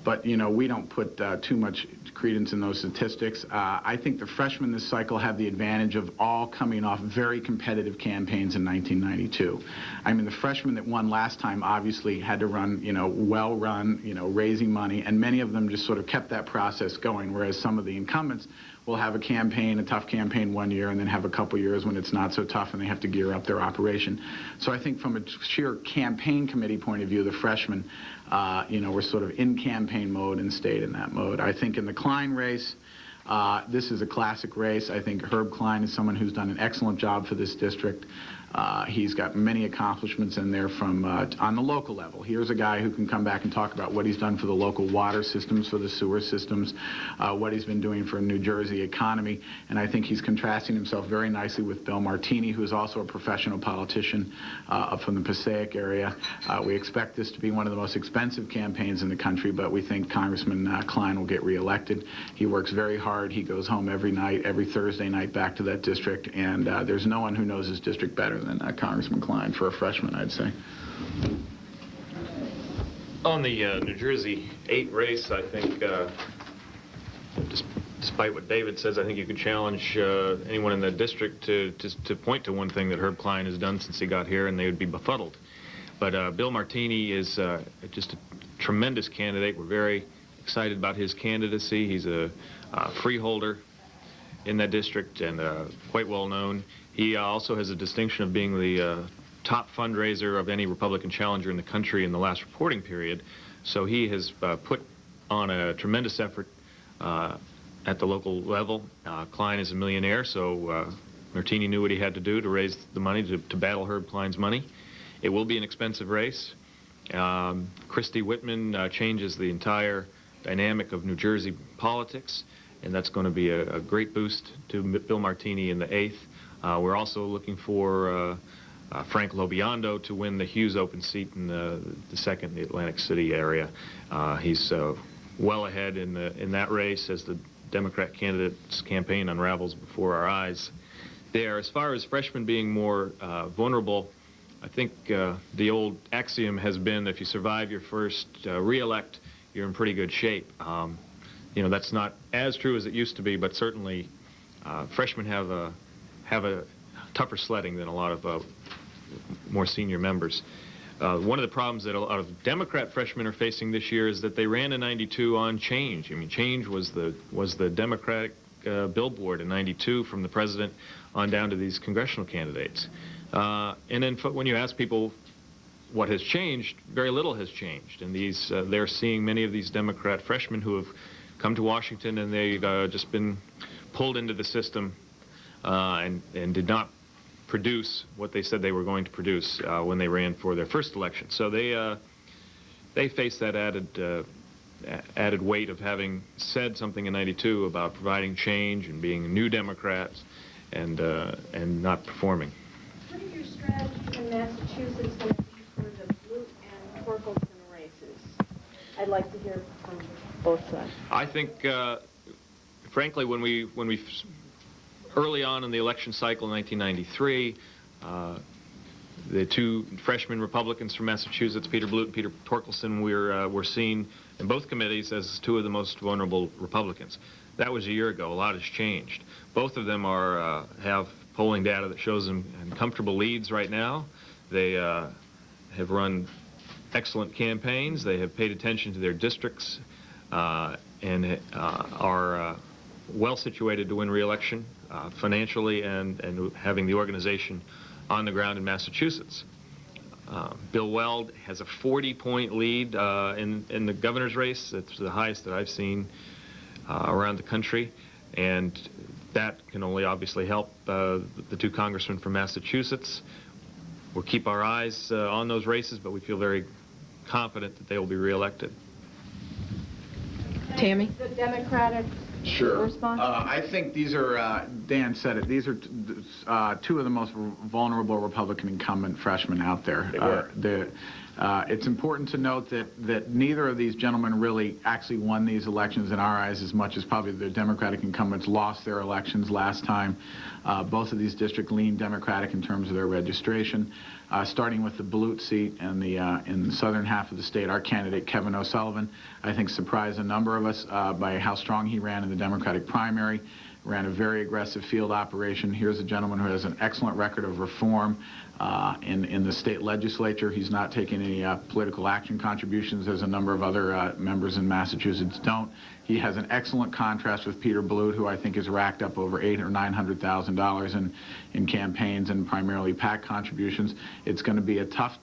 But, you know, we don't put too much credence in those statistics. I think the freshmen this cycle have the advantage of all coming off very competitive campaigns in 1992. I mean, the freshmen that won last time obviously had to run, you know, well-run, you know, raising money, and many of them just sort of kept that process going, whereas some of the incumbents will have a campaign, a tough campaign one year, and then have a couple years when it's not so tough and they have to gear up their operation. So I think from a sheer campaign committee point of view, the freshmen, you know, we're sort of in campaign mode and stayed in that mode. I think in the Klein race, this is a classic race. I think Herb Klein is someone who's done an excellent job for this district. He's got many accomplishments in there from on the local level. Here's a guy who can come back and talk about what he's done for the local water systems, for the sewer systems, what he's been doing for New Jersey economy. And I think he's contrasting himself very nicely with Bill Martini, who is also a professional politician from the Passaic area. We expect this to be one of the most expensive campaigns in the country, but we think Congressman Klein will get reelected. He works very hard. He goes home every night, every Thursday night back to that district, and there's no one who knows his district better than Congressman Klein for a freshman, I'd say. On the New Jersey 8 race, I think, despite what David says, I think you could challenge anyone in the district to point to one thing that Herb Klein has done since he got here, and they would be befuddled. But Bill Martini is just a tremendous candidate. We're very excited about his candidacy. He's a freeholder in that district and quite well known. He also has a distinction of being the top fundraiser of any Republican challenger in the country in the last reporting period. So he has put on a tremendous effort at the local level. Klein is a millionaire, so Martini knew what he had to do to raise the money to battle Herb Klein's money. It will be an expensive race. Christy Whitman changes the entire dynamic of New Jersey politics, and that's going to be a great boost to Bill Martini in the 8th. We're also looking for Frank Lobiondo to win the Hughes open seat in the 2nd, the Atlantic City area. He's well ahead in that race as the Democrat candidate's campaign unravels before our eyes there. As far as freshmen being more vulnerable, I think the old axiom has been if you survive your first re-elect, you're in pretty good shape. You know, that's not as true as it used to be, but certainly freshmen have a tougher sledding than a lot of more senior members. One of the problems that a lot of Democrat freshmen are facing this year is that they ran in '92 on change. I mean, change was the Democratic billboard in '92 from the president on down to these congressional candidates. And then when you ask people what has changed, very little has changed. And they're seeing many of these Democrat freshmen who have come to Washington and they've just been pulled into the system and did not produce what they said they were going to produce when they ran for their first election. So they face that added weight of having said something in '92 about providing change and being new Democrats and not performing. What are your strategies in Massachusetts going to be for the Blute and Torkelson races? I'd like to hear from both sides. I think, frankly, when we early on in the election cycle in 1993, the two freshman Republicans from Massachusetts, Peter Blute and Peter Torkelson, were seen in both committees as two of the most vulnerable Republicans. That was a year ago. A lot has changed. Both of them have polling data that shows them in comfortable leads right now. They have run excellent campaigns. They have paid attention to their districts and are well situated to win re-election financially and having the organization on the ground in Massachusetts. Bill Weld has a 40-point lead in the governor's race. It's the highest that I've seen around the country, and that can only obviously help the two congressmen from Massachusetts. We'll keep our eyes on those races, but we feel very confident that they will be re-elected. Tammy? The Democratic response? I think these are, Dan said it, these are two of the most vulnerable Republican incumbent freshmen out there. It's important to note that neither of these gentlemen really actually won these elections in our eyes as much as probably the Democratic incumbents lost their elections last time. Both of these districts lean Democratic in terms of their registration. Starting with the Blute seat in the southern half of the state, our candidate, Kevin O'Sullivan, I think surprised a number of us by how strong he ran in the Democratic primary. Ran a very aggressive field operation. Here's a gentleman who has an excellent record of reform in the state legislature. He's not taking any political action contributions, as a number of other members in Massachusetts don't. He has an excellent contrast with Peter Blute, who I think has racked up over $800,000 or $900,000 in campaigns and primarily PAC contributions. It's going to be a tough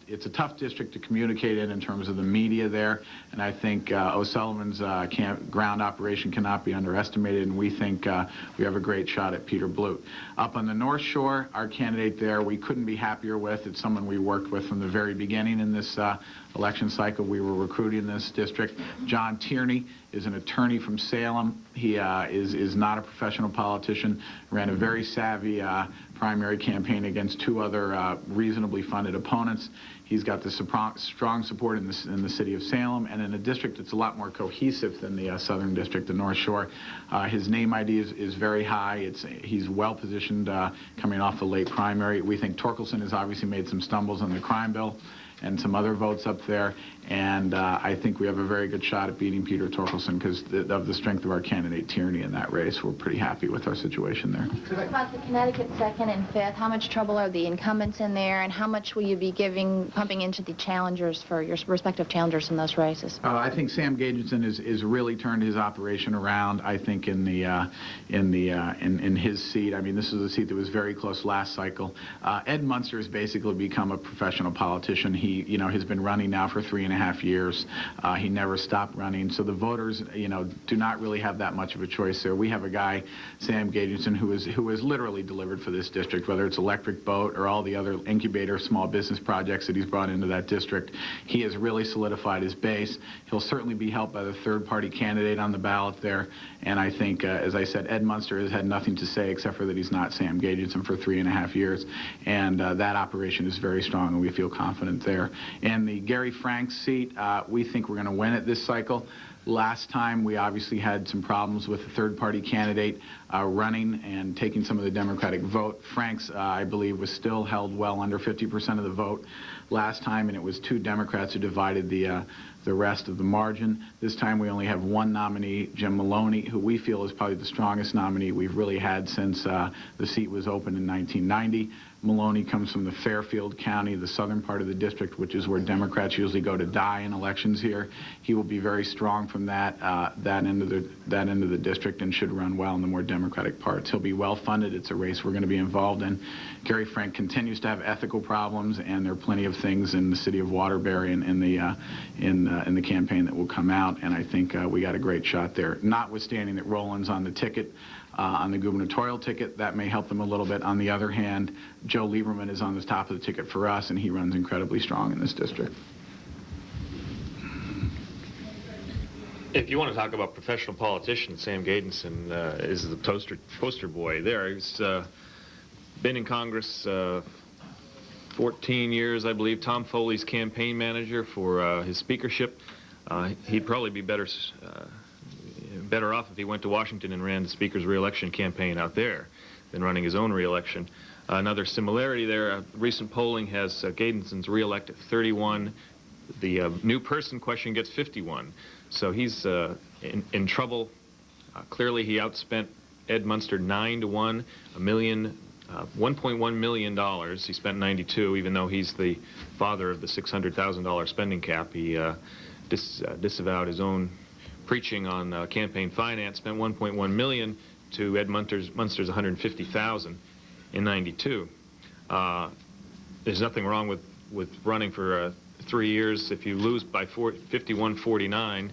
district to communicate in terms of the media there, and I think O'Sullivan's ground operation cannot be underestimated, and we think we have a great shot at Peter Blute. Up on the North Shore, our candidate there, we couldn't be happier with. It's someone we worked with from the very beginning in this election cycle. We were recruiting this district. John Tierney is an attorney from Salem. He is not a professional politician, ran a very savvy primary campaign against two other reasonably funded opponents. He's got the strong support in the city of Salem, and in a district that's a lot more cohesive than the southern district, the North Shore. His name ID is very high. He's well positioned coming off the late primary. We think Torkelson has obviously made some stumbles on the crime bill and some other votes up there, and I think we have a very good shot at beating Peter Torkelson because of the strength of our candidate Tierney in that race. We're pretty happy with our situation there. What about the Connecticut 2nd and 5th? How much trouble are the incumbents in there, and how much will you be pumping into the challengers for your respective challengers in those races? I think Sam Gageson has really turned his operation around. I think in his seat. I mean, this is a seat that was very close last cycle. Ed Munster has basically become a professional politician. He has been running now for 3.5 years. He never stopped running. So the voters, do not really have that much of a choice there. We have a guy, Sam Gageson, who has literally delivered for this district, whether it's electric boat or all the other incubator small business projects that he's brought into that district. He has really solidified his base. He'll certainly be helped by the third-party candidate on the ballot there. And I think, as I said, Ed Munster has had nothing to say except for that he's not Sam Gageson for 3.5 years. And that operation is very strong, and we feel confident there. And the Gary Franks seat, we think we're going to win it this cycle. Last time, we obviously had some problems with the third-party candidate running and taking some of the Democratic vote. Franks, I believe, was still held well under 50% of the vote last time, and it was two Democrats who divided the rest of the margin. This time, we only have one nominee, Jim Maloney, who we feel is probably the strongest nominee we've really had since the seat was opened in 1990. Maloney comes from the Fairfield County, the southern part of the district, which is where Democrats usually go to die in elections here. He will be very strong from that end of the district and should run well in the more Democratic parts. He'll be well funded. It's a race we're going to be involved in. Gary Frank continues to have ethical problems, and there are plenty of things in the city of Waterbury and in the campaign that will come out. And I think we got a great shot there. Notwithstanding that Roland's on the ticket. On the gubernatorial ticket, that may help them a little bit. On the other hand, Joe Lieberman is on the top of the ticket for us, and he runs incredibly strong in this district. If you want to talk about professional politicians, Sam Gadenson is the poster boy there. He's been in Congress 14 years, I believe. Tom Foley's campaign manager for his speakership. He'd probably be better off if he went to Washington and ran the Speaker's re-election campaign out there than running his own re-election. Another similarity there, recent polling has Gadenson's re-elect at 31. The new person question gets 51. So he's in trouble. Clearly, he outspent Ed Munster 9-1, $1.1 million. He spent 92, even though he's the father of the $600,000 spending cap. He disavowed his own preaching on campaign finance, spent $1.1 million to Ed Munster's $150,000 in 92. There's nothing wrong with running for 3 years. If you lose by 51-49,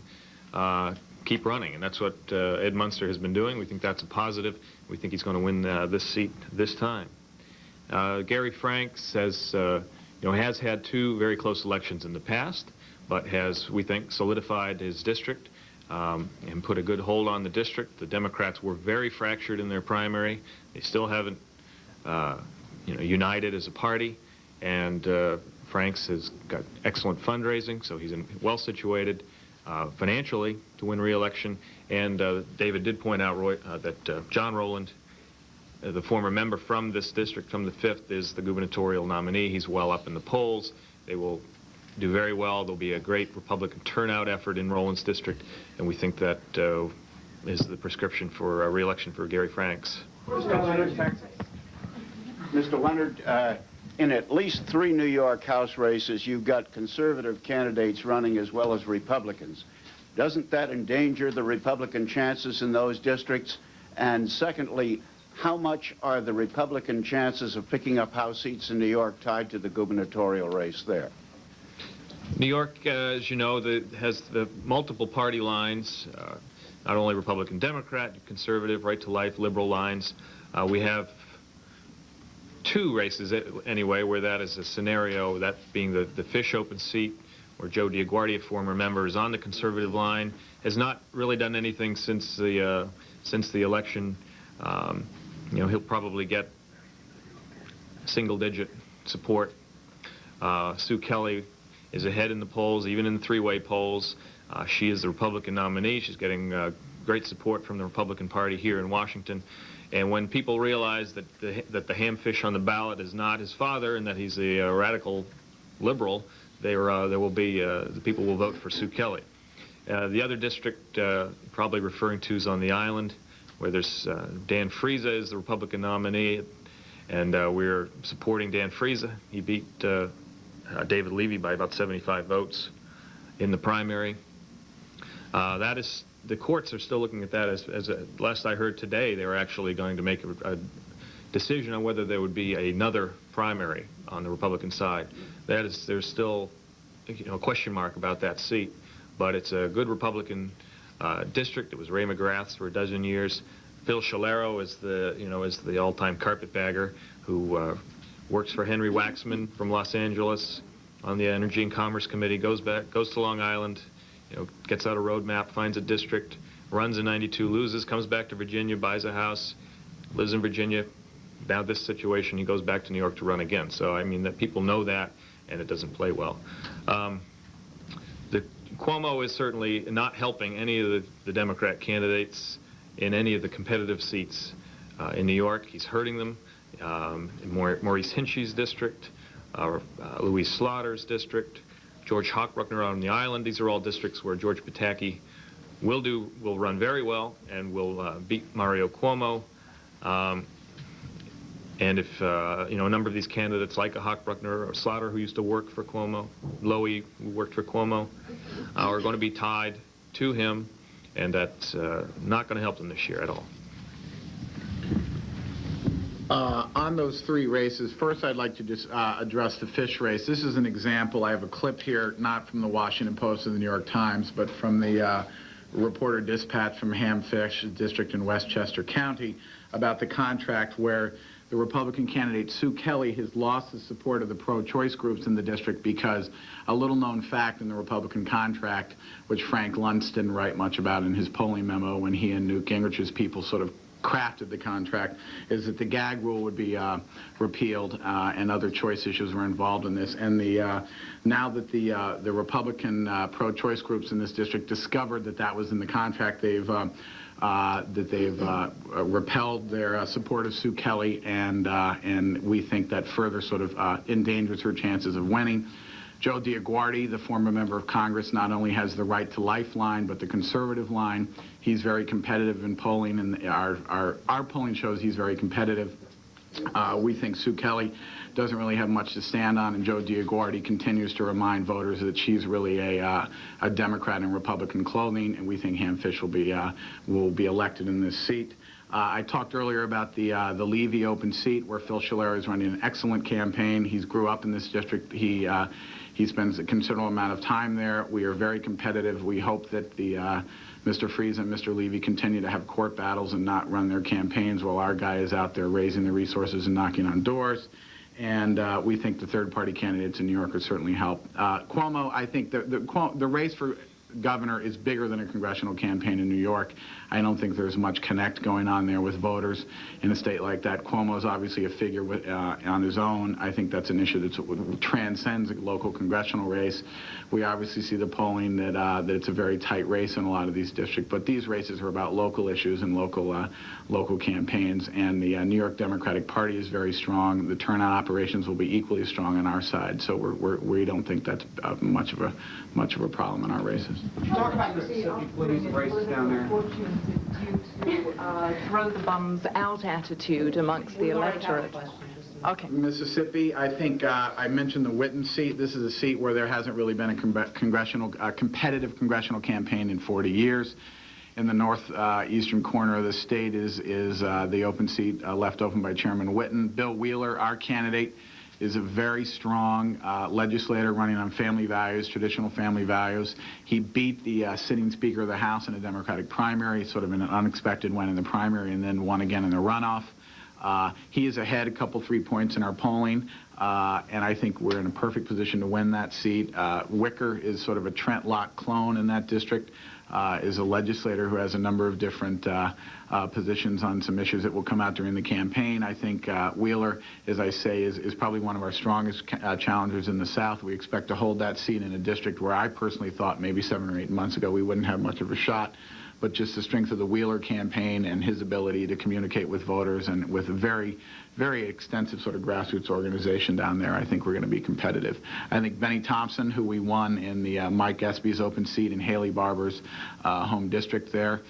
keep running, and that's what Ed Munster has been doing. We think that's a positive. We think he's going to win this seat this time. Gary Franks has had 2 very close elections in the past, but has, we think, solidified his district and put a good hold on the district. The Democrats were very fractured in their primary. They still haven't united as a party, and Franks has got excellent fundraising, so he's well situated financially to win re-election. And David did point out, Roy, that John Rowland, the former member from this district, from the 5th, is the gubernatorial nominee. He's well up in the polls. They will do very well. There'll be a great Republican turnout effort in Rowland's district, and we think that is the prescription for re-election for Gary Franks. Mr. Leonard, in at least 3 New York House races, you've got conservative candidates running as well as Republicans. Doesn't that endanger the Republican chances in those districts? And secondly, how much are the Republican chances of picking up House seats in New York tied to the gubernatorial race there? New York, as you know, has the multiple party lines, not only Republican, Democrat, conservative, right to life, liberal lines. We have 2 races, anyway, where that is a scenario, that being the Fish open seat, where Joe DiAguardia, former member, is on the conservative line, has not really done anything since the election. He'll probably get single-digit support. Sue Kelly is ahead in the polls, even in the 3-way polls. She is the Republican nominee. She's getting great support from the Republican Party here in Washington. And when people realize that the ham fish on the ballot is not his father and that he's a radical liberal, there will be the people will vote for Sue Kelly. The other district, probably referring to, is on the island, where there's Dan Friesa is the Republican nominee, and we're supporting Dan Friesa. He beat David Levy by about 75 votes in the primary. The courts are still looking at that as last I heard today, they were actually going to make a decision on whether there would be another primary on the Republican side. There's still a question mark about that seat, but it's a good Republican district. It was Ray McGrath's for a dozen years. Phil Shalero is the all-time carpetbagger who works for Henry Waxman from Los Angeles on the Energy and Commerce Committee, goes to Long Island, gets out a roadmap, finds a district, runs in 92, loses, comes back to Virginia, buys a house, lives in Virginia. Now this situation, he goes back to New York to run again. So, I mean, that people know that, and it doesn't play well. Cuomo is certainly not helping any of the Democrat candidates in any of the competitive seats in New York. He's hurting them. In Maurice Hinchy's district, Louise Slaughter's district, George Hochbruckner on the island. These are all districts where George Pataki will run very well and will beat Mario Cuomo. And if, you know, a number of these candidates, like a Hochbruckner or Slaughter, who used to work for Cuomo, Lowy, who worked for Cuomo, are going to be tied to him, and that's not going to help them this year at all. On those three races, first I'd like to just address the Fish race. This is an example. I have a clip here, not from the Washington Post or the New York Times, but from the Reporter Dispatch from Ham-Fish District in Westchester County about the contract where the Republican candidate Sue Kelly has lost the support of the pro-choice groups in the district because a little-known fact in the Republican contract, which Frank Luntz didn't write much about in his polling memo when he and Newt Gingrich's people sort of crafted the contract, is that the gag rule would be repealed and other choice issues were involved in this. And now that the Republican pro-choice groups in this district discovered that that was in the contract, they've repelled their support of Sue Kelly, and we think that further sort of endangers her chances of winning. Joe Diaguardi, the former member of Congress, not only has the right to life line, but the conservative line. He's very competitive in polling, and our polling shows he's very competitive. We think Sue Kelly doesn't really have much to stand on, and Joe Diaguardi continues to remind voters that she's really a Democrat in Republican clothing, and we think Ham-Fish will be elected in this seat. I talked earlier about the Levy open seat where Phil Schiller is running an excellent campaign. He grew up in this district. He spends a considerable amount of time there. We are very competitive. We hope that Mr. Freese and Mr. Levy continue to have court battles and not run their campaigns while our guy is out there raising the resources and knocking on doors. And we think the third-party candidates in New York would certainly help. Cuomo, I think the race for governor is bigger than a congressional campaign in New York. I don't think there's much connect going on there with voters in a state like that. Cuomo is obviously a figure on his own. I think that's an issue that transcends a local congressional race. We obviously see the polling that it's a very tight race in a lot of these districts, but these races are about local issues and local campaigns, and the New York Democratic Party is very strong. The turnout operations will be equally strong on our side, so we don't think that's much of a problem in our races. Talk about Mississippi, please, races down there. Due to throw the bums out attitude amongst the electorate. Okay. Mississippi, I think I mentioned the Witten seat. This is a seat where there hasn't really been a competitive congressional campaign in 40 years. In the northeastern corner of the state is the open seat left open by Chairman Witten. Bill Wheeler, our candidate, is a very strong legislator running on family values, traditional family values. He beat the sitting Speaker of the House in a Democratic primary, sort of in an unexpected win in the primary, and then won again in the runoff. He is ahead a couple, 3 points in our polling, and I think we're in a perfect position to win that seat. Wicker is sort of a Trent Lott clone in that district, is a legislator who has a number of different positions on some issues that will come out during the campaign. I think Wheeler, as I say, is probably one of our strongest challengers in the South. We expect to hold that seat in a district where I personally thought maybe 7 or 8 months ago we wouldn't have much of a shot. But just the strength of the Wheeler campaign and his ability to communicate with voters, and with a very, very extensive sort of grassroots organization down there, I think we're going to be competitive. I think Benny Thompson, who we won in the Mike Espy's open seat in Haley Barber's home district there,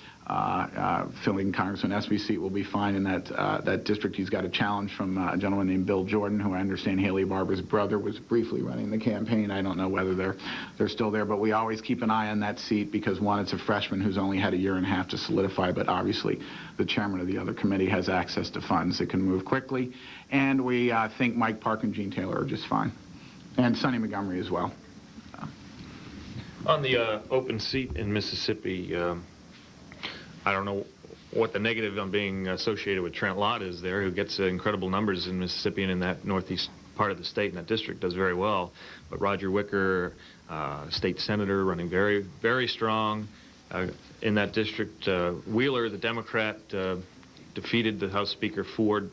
filling Congressman Espy's seat, will be fine in that district. He's got a challenge from a gentleman named Bill Jordan, who I understand Haley Barber's brother was briefly running the campaign. I don't know whether they're still there, but we always keep an eye on that seat because, one, it's a freshman who's only had a year and a half to solidify, but obviously the chairman of the other committee has access to funds that can move quickly, and we think Mike Park and Gene Taylor are just fine, and Sonny Montgomery as well. On the open seat in Mississippi, I don't know what the negative on being associated with Trent Lott is there, who gets incredible numbers in Mississippi and in that northeast part of the state, and that district does very well. But Roger Wicker, state senator, running very, very strong in that district. Wheeler, the Democrat, defeated the House Speaker Ford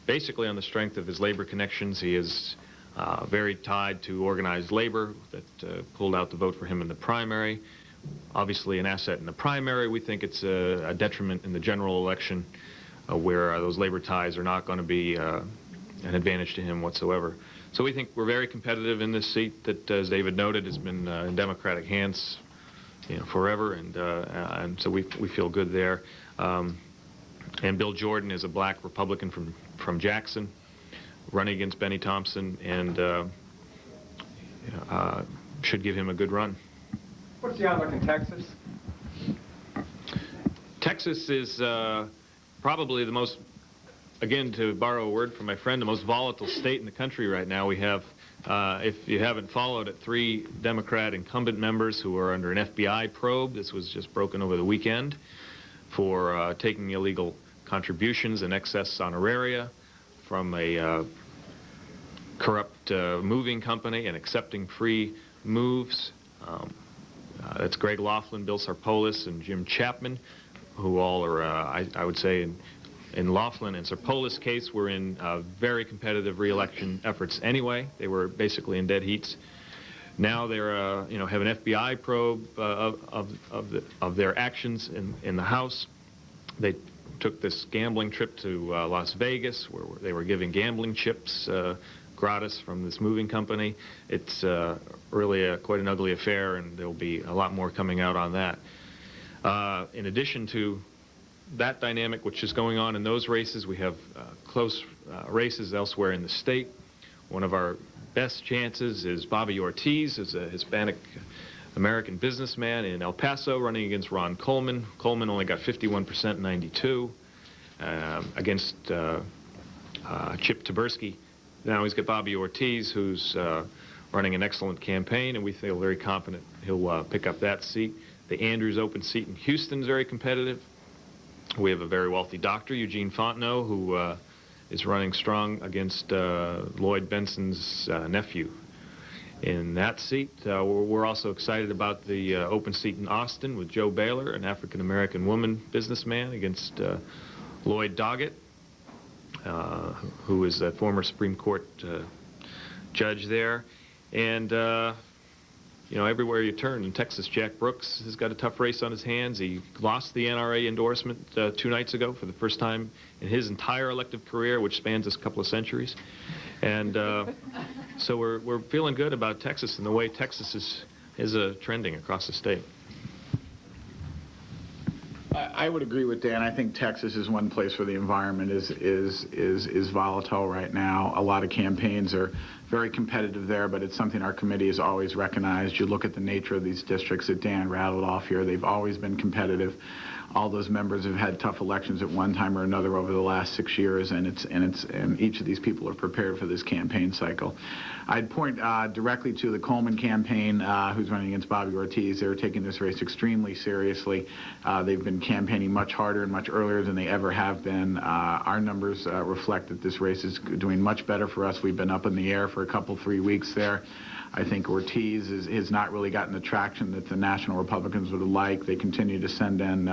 basically on the strength of his labor connections. He is very tied to organized labor that pulled out the vote for him in the primary. Obviously an asset in the primary. We think it's a detriment in the general election where those labor ties are not going to be an advantage to him whatsoever. So we think we're very competitive in this seat that, as David noted, has been in Democratic hands forever, and so we feel good there. And Bill Jordan is a black Republican from Jackson, running against Benny Thompson, and should give him a good run. What's the outlook in Texas? Texas is probably the most, again, to borrow a word from my friend, the most volatile state in the country right now. We have, if you haven't followed it, 3 Democrat incumbent members who are under an FBI probe. This was just broken over the weekend for taking illegal contributions and excess honoraria from a corrupt moving company and accepting free moves. That's Greg Laughlin, Bill Sarpolis, and Jim Chapman, who all are, I would say, in Laughlin and Sarpolis' case, were in very competitive re-election efforts anyway. They were basically in dead heats. Now they're, you know, have an FBI probe of their actions in the House. They took this gambling trip to Las Vegas, where they were giving gambling chips gratis from this moving company. It's really quite an ugly affair, and there'll be a lot more coming out on that. In addition to that dynamic which is going on in those races, we have close races elsewhere in the state. One of our best chances is Bobby Ortiz, who's a Hispanic American businessman in El Paso, running against Ron Coleman. Coleman only got 51% in '92 against Chip Taberski. Now he's got Bobby Ortiz, who's running an excellent campaign, and we feel very confident he'll pick up that seat. The Andrews open seat in Houston is very competitive. We have a very wealthy doctor, Eugene Fontenot, who is running strong against Lloyd Benson's nephew in that seat. We're also excited about the open seat in Austin with Joe Baylor, an African-American woman businessman, against Lloyd Doggett, who is a former Supreme Court judge there. And you know, everywhere you turn in Texas, Jack Brooks has got a tough race on his hands. He lost the NRA endorsement 2 nights ago for the first time in his entire elective career, which spans a couple of centuries. And so we're feeling good about Texas and the way Texas is trending across the state. I would agree with Dan. I think Texas is one place where the environment is volatile right now. A lot of campaigns are very competitive there, but it's something our committee has always recognized. You look at the nature of these districts that Dan rattled off here, they've always been competitive. All those members have had tough elections at one time or another over the last 6 years, and each of these people are prepared for this campaign cycle. I'd point directly to the Coleman campaign, who's running against Bobby Ortiz. They're taking this race extremely seriously. They've been campaigning much harder and much earlier than they ever have been. Our numbers reflect that this race is doing much better for us. We've been up in the air for a couple, 3 weeks there. I think Ortiz has not really gotten the traction that the national Republicans would like. They continue to send in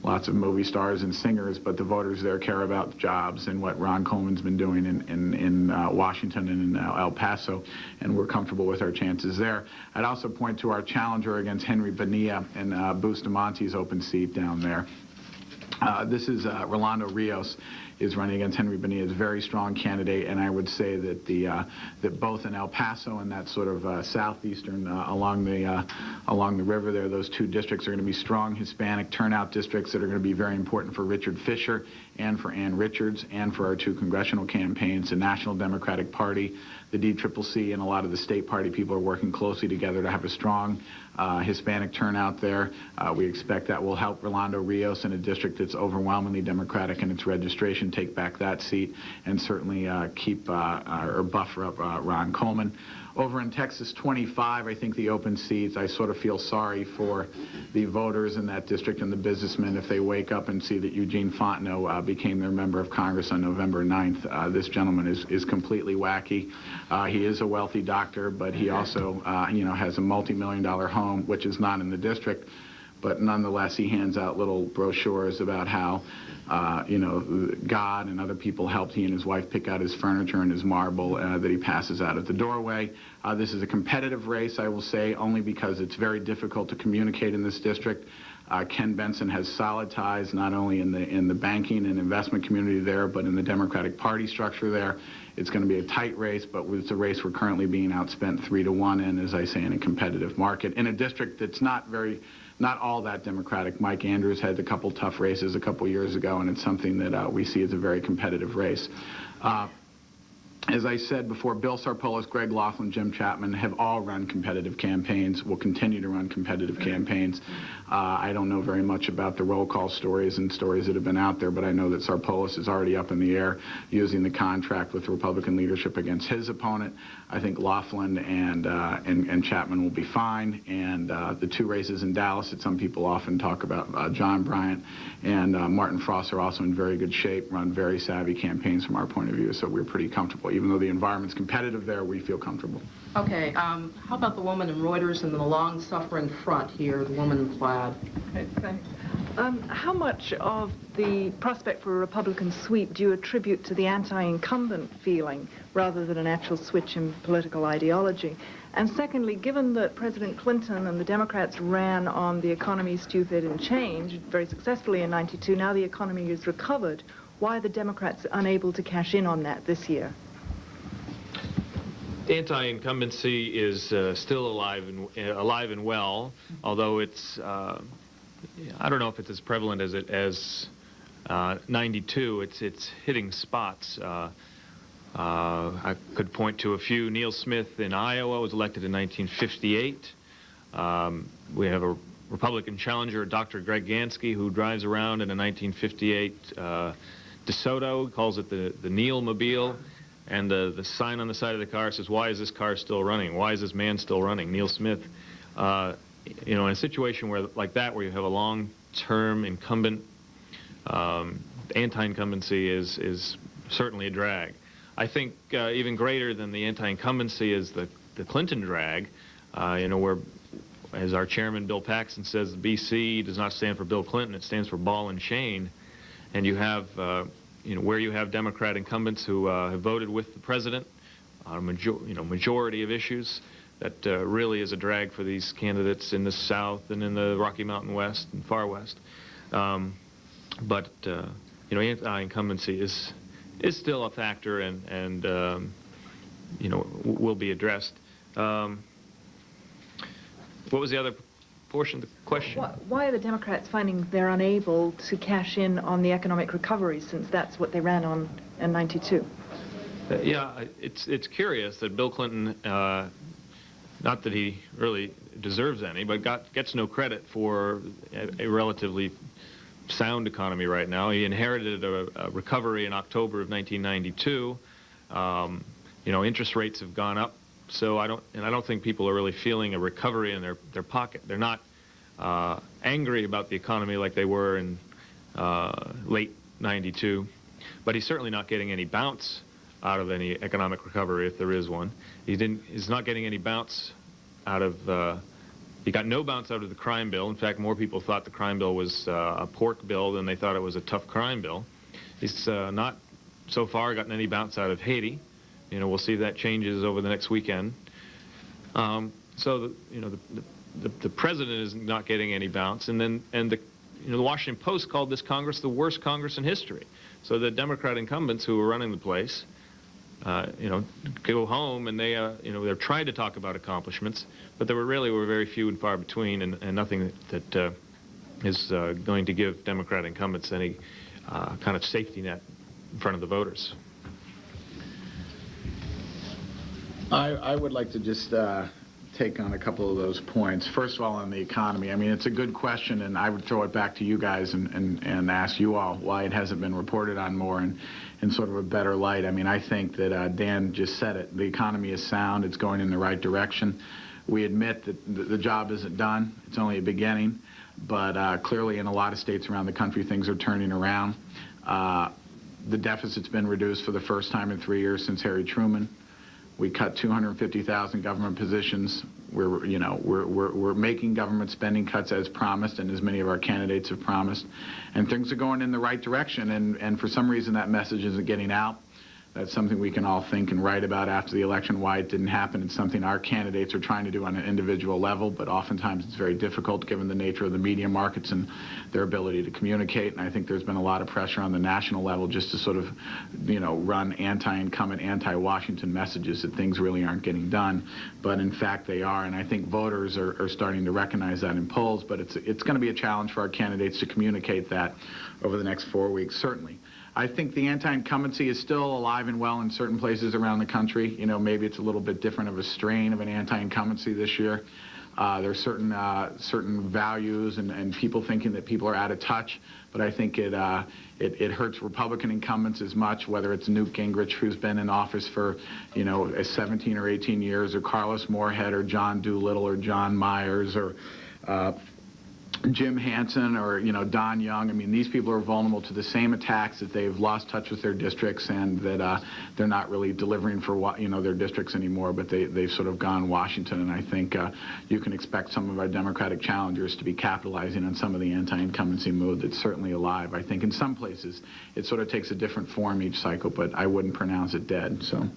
lots of movie stars and singers, but the voters there care about jobs and what Ron Coleman's been doing in Washington and in El Paso, and we're comfortable with our chances there. I'd also point to our challenger against Henry Bonilla in Bustamante's open seat down there. This is Rolando Rios is running against Henry Bonilla. Is a very strong candidate, and I would say that that both in El Paso and that sort of southeastern along the river there, those 2 districts are going to be strong Hispanic turnout districts that are going to be very important for Richard Fisher and for Ann Richards and for our 2 congressional campaigns. The National Democratic Party, the DCCC, and a lot of the state party people are working closely together to have a strong Hispanic turnout there. We expect that will help Rolando Rios in a district that's overwhelmingly Democratic in its registration take back that seat, and certainly keep or buffer up Ron Coleman. Over in Texas 25, I think the open seats, I sort of feel sorry for the voters in that district and the businessmen if they wake up and see that Eugene Fontenot became their member of Congress on November 9th. This gentleman is completely wacky. He is a wealthy doctor, but he also you know, has a multi-million-dollar home, which is not in the district. But nonetheless, he hands out little brochures about how, you know, God and other people helped he and his wife pick out his furniture and his marble that he passes out at the doorway. This is a competitive race, I will say, only because it's very difficult to communicate in this district. Ken Benson has solid ties not only in the banking and investment community there, but in the Democratic Party structure there. It's going to be a tight race, but it's a race we're currently being outspent 3-1 in, as I say, in a competitive market in a district that's not not all that Democratic. Mike Andrews had a couple tough races a couple years ago, and it's something that we see as a very competitive race. As I said before, Bill Sarpolis, Greg Laughlin, Jim Chapman have all run competitive campaigns, will continue to run competitive campaigns. I don't know very much about the roll call stories and stories that have been out there, but I know that Sarpolis is already up in the air using the contract with Republican leadership against his opponent. I think Laughlin and Chapman will be fine, and the two races in Dallas that some people often talk about, John Bryant and Martin Frost, are also in very good shape, run very savvy campaigns from our point of view, so we're pretty comfortable. Even though the environment's competitive there, we feel comfortable. Okay, how about the woman in Reuters and the long-suffering front here, the woman in plaid? Okay, thanks. How much of the prospect for a Republican sweep do you attribute to the anti-incumbent feeling rather than an actual switch in political ideology? And secondly, given that President Clinton and the Democrats ran on the economy stupid and change very successfully in '92, now the economy is recovered, why are the Democrats unable to cash in on that this year? Anti-incumbency is still alive and well, although it's I don't know if it's as prevalent as 92. It's hitting spots. I could point to a few. Neil Smith in Iowa was elected in 1958. We have a Republican challenger, Dr. Greg Gansky, who drives around in a 1958 DeSoto, calls it the Neil-mobile. And the sign on the side of the car says, "Why is this car still running? Why is this man still running?" Neil Smith. You know, in a situation like that, where you have a long-term incumbent, anti-incumbency is certainly a drag. I think even greater than the anti-incumbency is the Clinton drag. You know, where, as our chairman Bill Paxton says, the BC does not stand for Bill Clinton; it stands for ball and chain. And you have you know, where you have Democrat incumbents who have voted with the president on a majority of issues, that really is a drag for these candidates in the South and in the Rocky Mountain West and far West. But you know, anti-incumbency is still a factor, and you know, will be addressed. What was the other portion of the question? Why are the Democrats finding they're unable to cash in on the economic recovery, since that's what they ran on in '92? Yeah, it's curious that Bill Clinton, not that he really deserves any, but gets no credit for a relatively sound economy right now. He inherited a recovery in October of 1992. You know, interest rates have gone up. So I don't think people are really feeling a recovery in their pocket. They're not angry about the economy like they were in late '92, but he's certainly not getting any bounce out of any economic recovery, if there is one. He's not getting any bounce out of. He got no bounce out of the crime bill. In fact, more people thought the crime bill was a pork bill than they thought it was a tough crime bill. He's not so far gotten any bounce out of Haiti. You know, we'll see if that changes over the next weekend. So the president is not getting any bounce, and the Washington Post called this Congress the worst Congress in history. So the Democrat incumbents who were running the place, you know, go home and they they're trying to talk about accomplishments, but there were very few and far between, and nothing that is going to give Democrat incumbents any kind of safety net in front of the voters. I would like to just take on a couple of those points. First of all, on the economy, I mean, it's a good question, and I would throw it back to you guys and ask you all why it hasn't been reported on more and in sort of a better light. I mean, I think that Dan just said it. The economy is sound. It's going in the right direction. We admit that the job isn't done. It's only a beginning, but clearly in a lot of states around the country, things are turning around. The deficit's been reduced for the first time in 3 years since Harry Truman. We cut 250,000 government positions. We're making government spending cuts as promised, and as many of our candidates have promised. And things are going in the right direction, and for some reason that message isn't getting out. That's something we can all think and write about after the election, why it didn't happen. It's something our candidates are trying to do on an individual level, but oftentimes it's very difficult given the nature of the media markets and their ability to communicate. And I think there's been a lot of pressure on the national level just to sort of, run anti-incumbent, anti-Washington messages that things really aren't getting done. But in fact, they are. And I think voters are starting to recognize that in polls. But it's going to be a challenge for our candidates to communicate that over the next 4 weeks, certainly. I think the anti-incumbency is still alive and well in certain places around the country. Maybe it's a little bit different of a strain of an anti-incumbency this year. There's certain values and people thinking that people are out of touch, but I think it hurts Republican incumbents as much, whether it's Newt Gingrich, who's been in office for 17 or 18 years, or Carlos Moorhead, or John Doolittle, or John Myers, or Jim Hansen, or Don Young. I mean, these people are vulnerable to the same attacks, that they've lost touch with their districts and that they're not really delivering for their districts anymore, but they've sort of gone Washington. And I think you can expect some of our Democratic challengers to be capitalizing on some of the anti-incumbency mood that's certainly alive. I think in some places it sort of takes a different form each cycle, but I wouldn't pronounce it dead. So.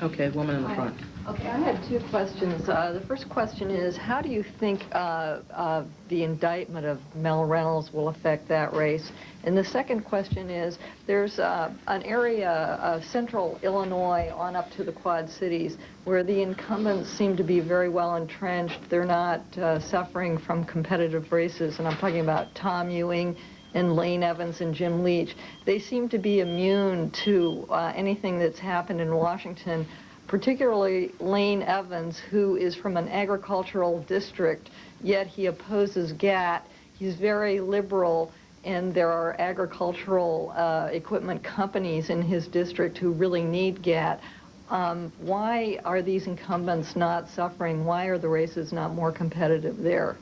Okay, woman in the front. Okay, I had two questions. The first question is, how do you think the indictment of Mel Reynolds will affect that race? And the second question is, there's an area of central Illinois on up to the Quad Cities where the incumbents seem to be very well entrenched. They're not suffering from competitive races, and I'm talking about Tom Ewing and Lane Evans and Jim Leach. They seem to be immune to anything that's happened in Washington, particularly Lane Evans, who is from an agricultural district, yet he opposes GATT. He's very liberal, and there are agricultural equipment companies in his district who really need GATT. Why are these incumbents not suffering? Why are the races not more competitive there?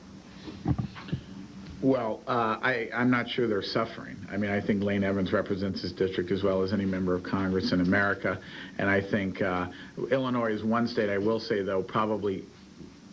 Well, I'm not sure they're suffering. I mean, I think Lane Evans represents his district as well as any member of Congress in America. And I think Illinois is one state, I will say, though, probably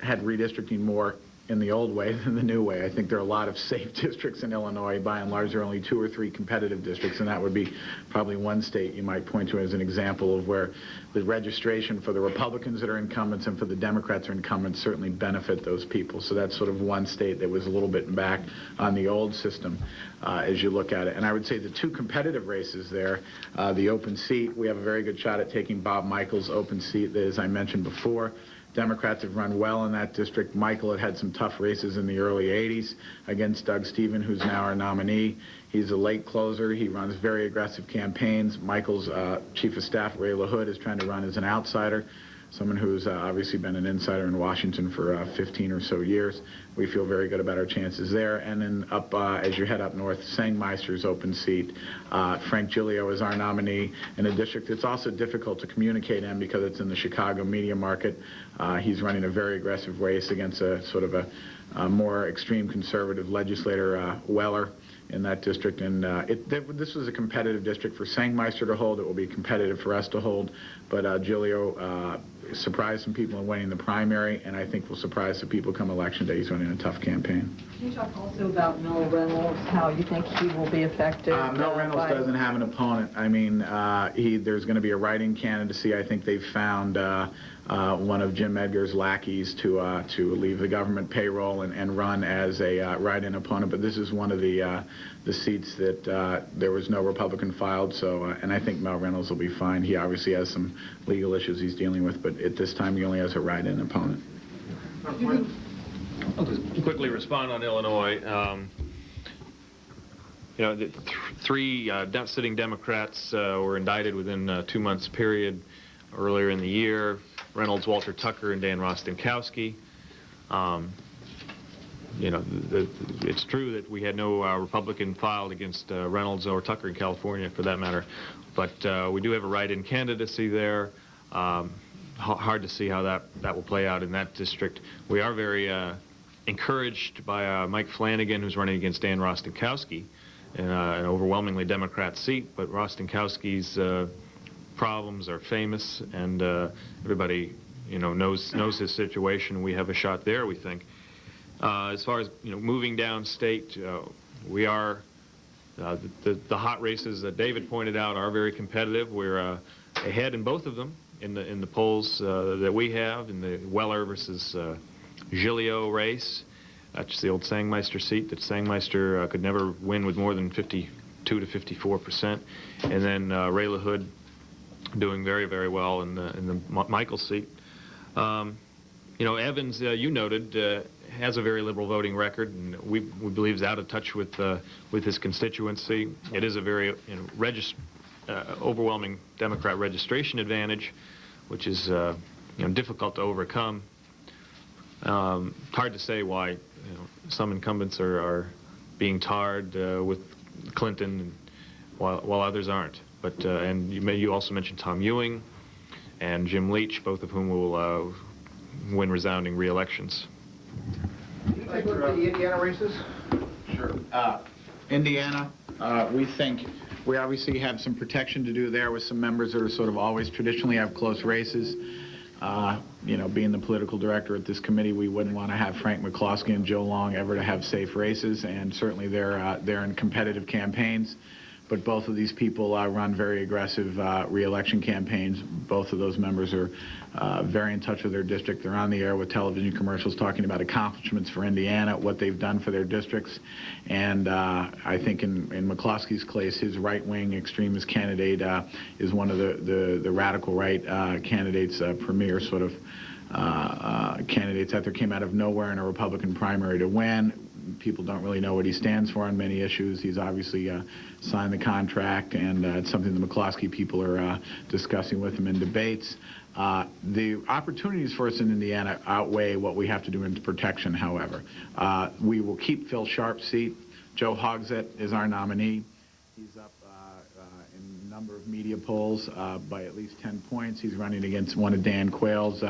had redistricting more in the old way than the new way. I think there are a lot of safe districts in Illinois. By and large, there are only 2 or 3 competitive districts, and that would be probably one state you might point to as an example of where the registration for the Republicans that are incumbents and for the Democrats that are incumbents certainly benefit those people. So that's sort of one state that was a little bit back on the old system as you look at it. And I would say the 2 competitive races there, the open seat, we have a very good shot at taking Bob Michael's open seat, as I mentioned before. Democrats have run well in that district. Michael had some tough races in the early 80s against Doug Stephen, who's now our nominee. He's a late closer. He runs very aggressive campaigns. Michael's chief of staff, Ray LaHood, is trying to run as an outsider, someone who's obviously been an insider in Washington for 15 or so years. We feel very good about our chances there. And then up, as you head up north, Sangmeister's open seat. Frank Giglio is our nominee in a district that's also difficult to communicate in because it's in the Chicago media market. He's running a very aggressive race against a sort of a more extreme conservative legislator, Weller, in that district. And this was a competitive district for Sangmeister to hold. It will be competitive for us to hold. But Giglio surprised some people in winning the primary, and I think will surprise some people come election day. He's running a tough campaign. Can you talk also about Mel Reynolds, how you think he will be affected? Mel Reynolds doesn't have an opponent. I mean, there's going to be a write-in candidacy. I think they've found one of Jim Edgar's lackeys to leave the government payroll and run as a write-in opponent. But this is one of the seats that there was no Republican filed. So, and I think Mel Reynolds will be fine. He obviously has some legal issues he's dealing with, but at this time he only has a write-in opponent. I'll just quickly respond on Illinois. The 3 sitting Democrats were indicted within 2 months period earlier in the year. Reynolds, Walter Tucker, and Dan Rostenkowski. It's true that we had no Republican filed against Reynolds or Tucker in California, for that matter, but we do have a write-in candidacy there. Hard to see how that will play out in that district. We are very encouraged by Mike Flanagan, who's running against Dan Rostenkowski in an overwhelmingly Democrat seat, but Rostenkowski's problems are famous, and everybody knows his situation. We have a shot there, we think. As far as moving downstate, we are the hot races that David pointed out are very competitive. We're ahead in both of them in the polls that we have in the Weller versus Giglio race. That's the old Sangmeister seat that Sangmeister could never win with more than 52 to 54%. And then Ray LaHood doing very, very well in the Michael seat. You know, Evans, you noted, has a very liberal voting record, and we believe is out of touch with his constituency. It is a very overwhelming Democrat registration advantage, which is difficult to overcome. Hard to say why some incumbents are being tarred with Clinton, while others aren't. But and you also mentioned Tom Ewing and Jim Leach, both of whom will win resounding re-elections. Can you take a look at the Indiana races? Sure. Indiana, we think we obviously have some protection to do there with some members that are sort of always traditionally have close races. You know, being the political director at this committee, we wouldn't want to have Frank McCloskey and Joe Long ever to have safe races, and certainly they're in competitive campaigns. But both of these people run very aggressive re-election campaigns. Both of those members are very in touch with their district. They're on the air with television commercials talking about accomplishments for Indiana, what they've done for their districts. And I think in McCloskey's case, his right-wing extremist candidate is one of the radical right candidates, premier sort of candidates that there came out of nowhere in a Republican primary to win. People don't really know what he stands for on many issues. He's obviously signed the contract, and it's something the McCloskey people are discussing with him in debates. The opportunities for us in Indiana outweigh what we have to do in protection, however. We will keep Phil Sharp's seat. Joe Hogsett is our nominee. He's up in a number of media polls by at least 10 points. He's running against one of Dan Quayle's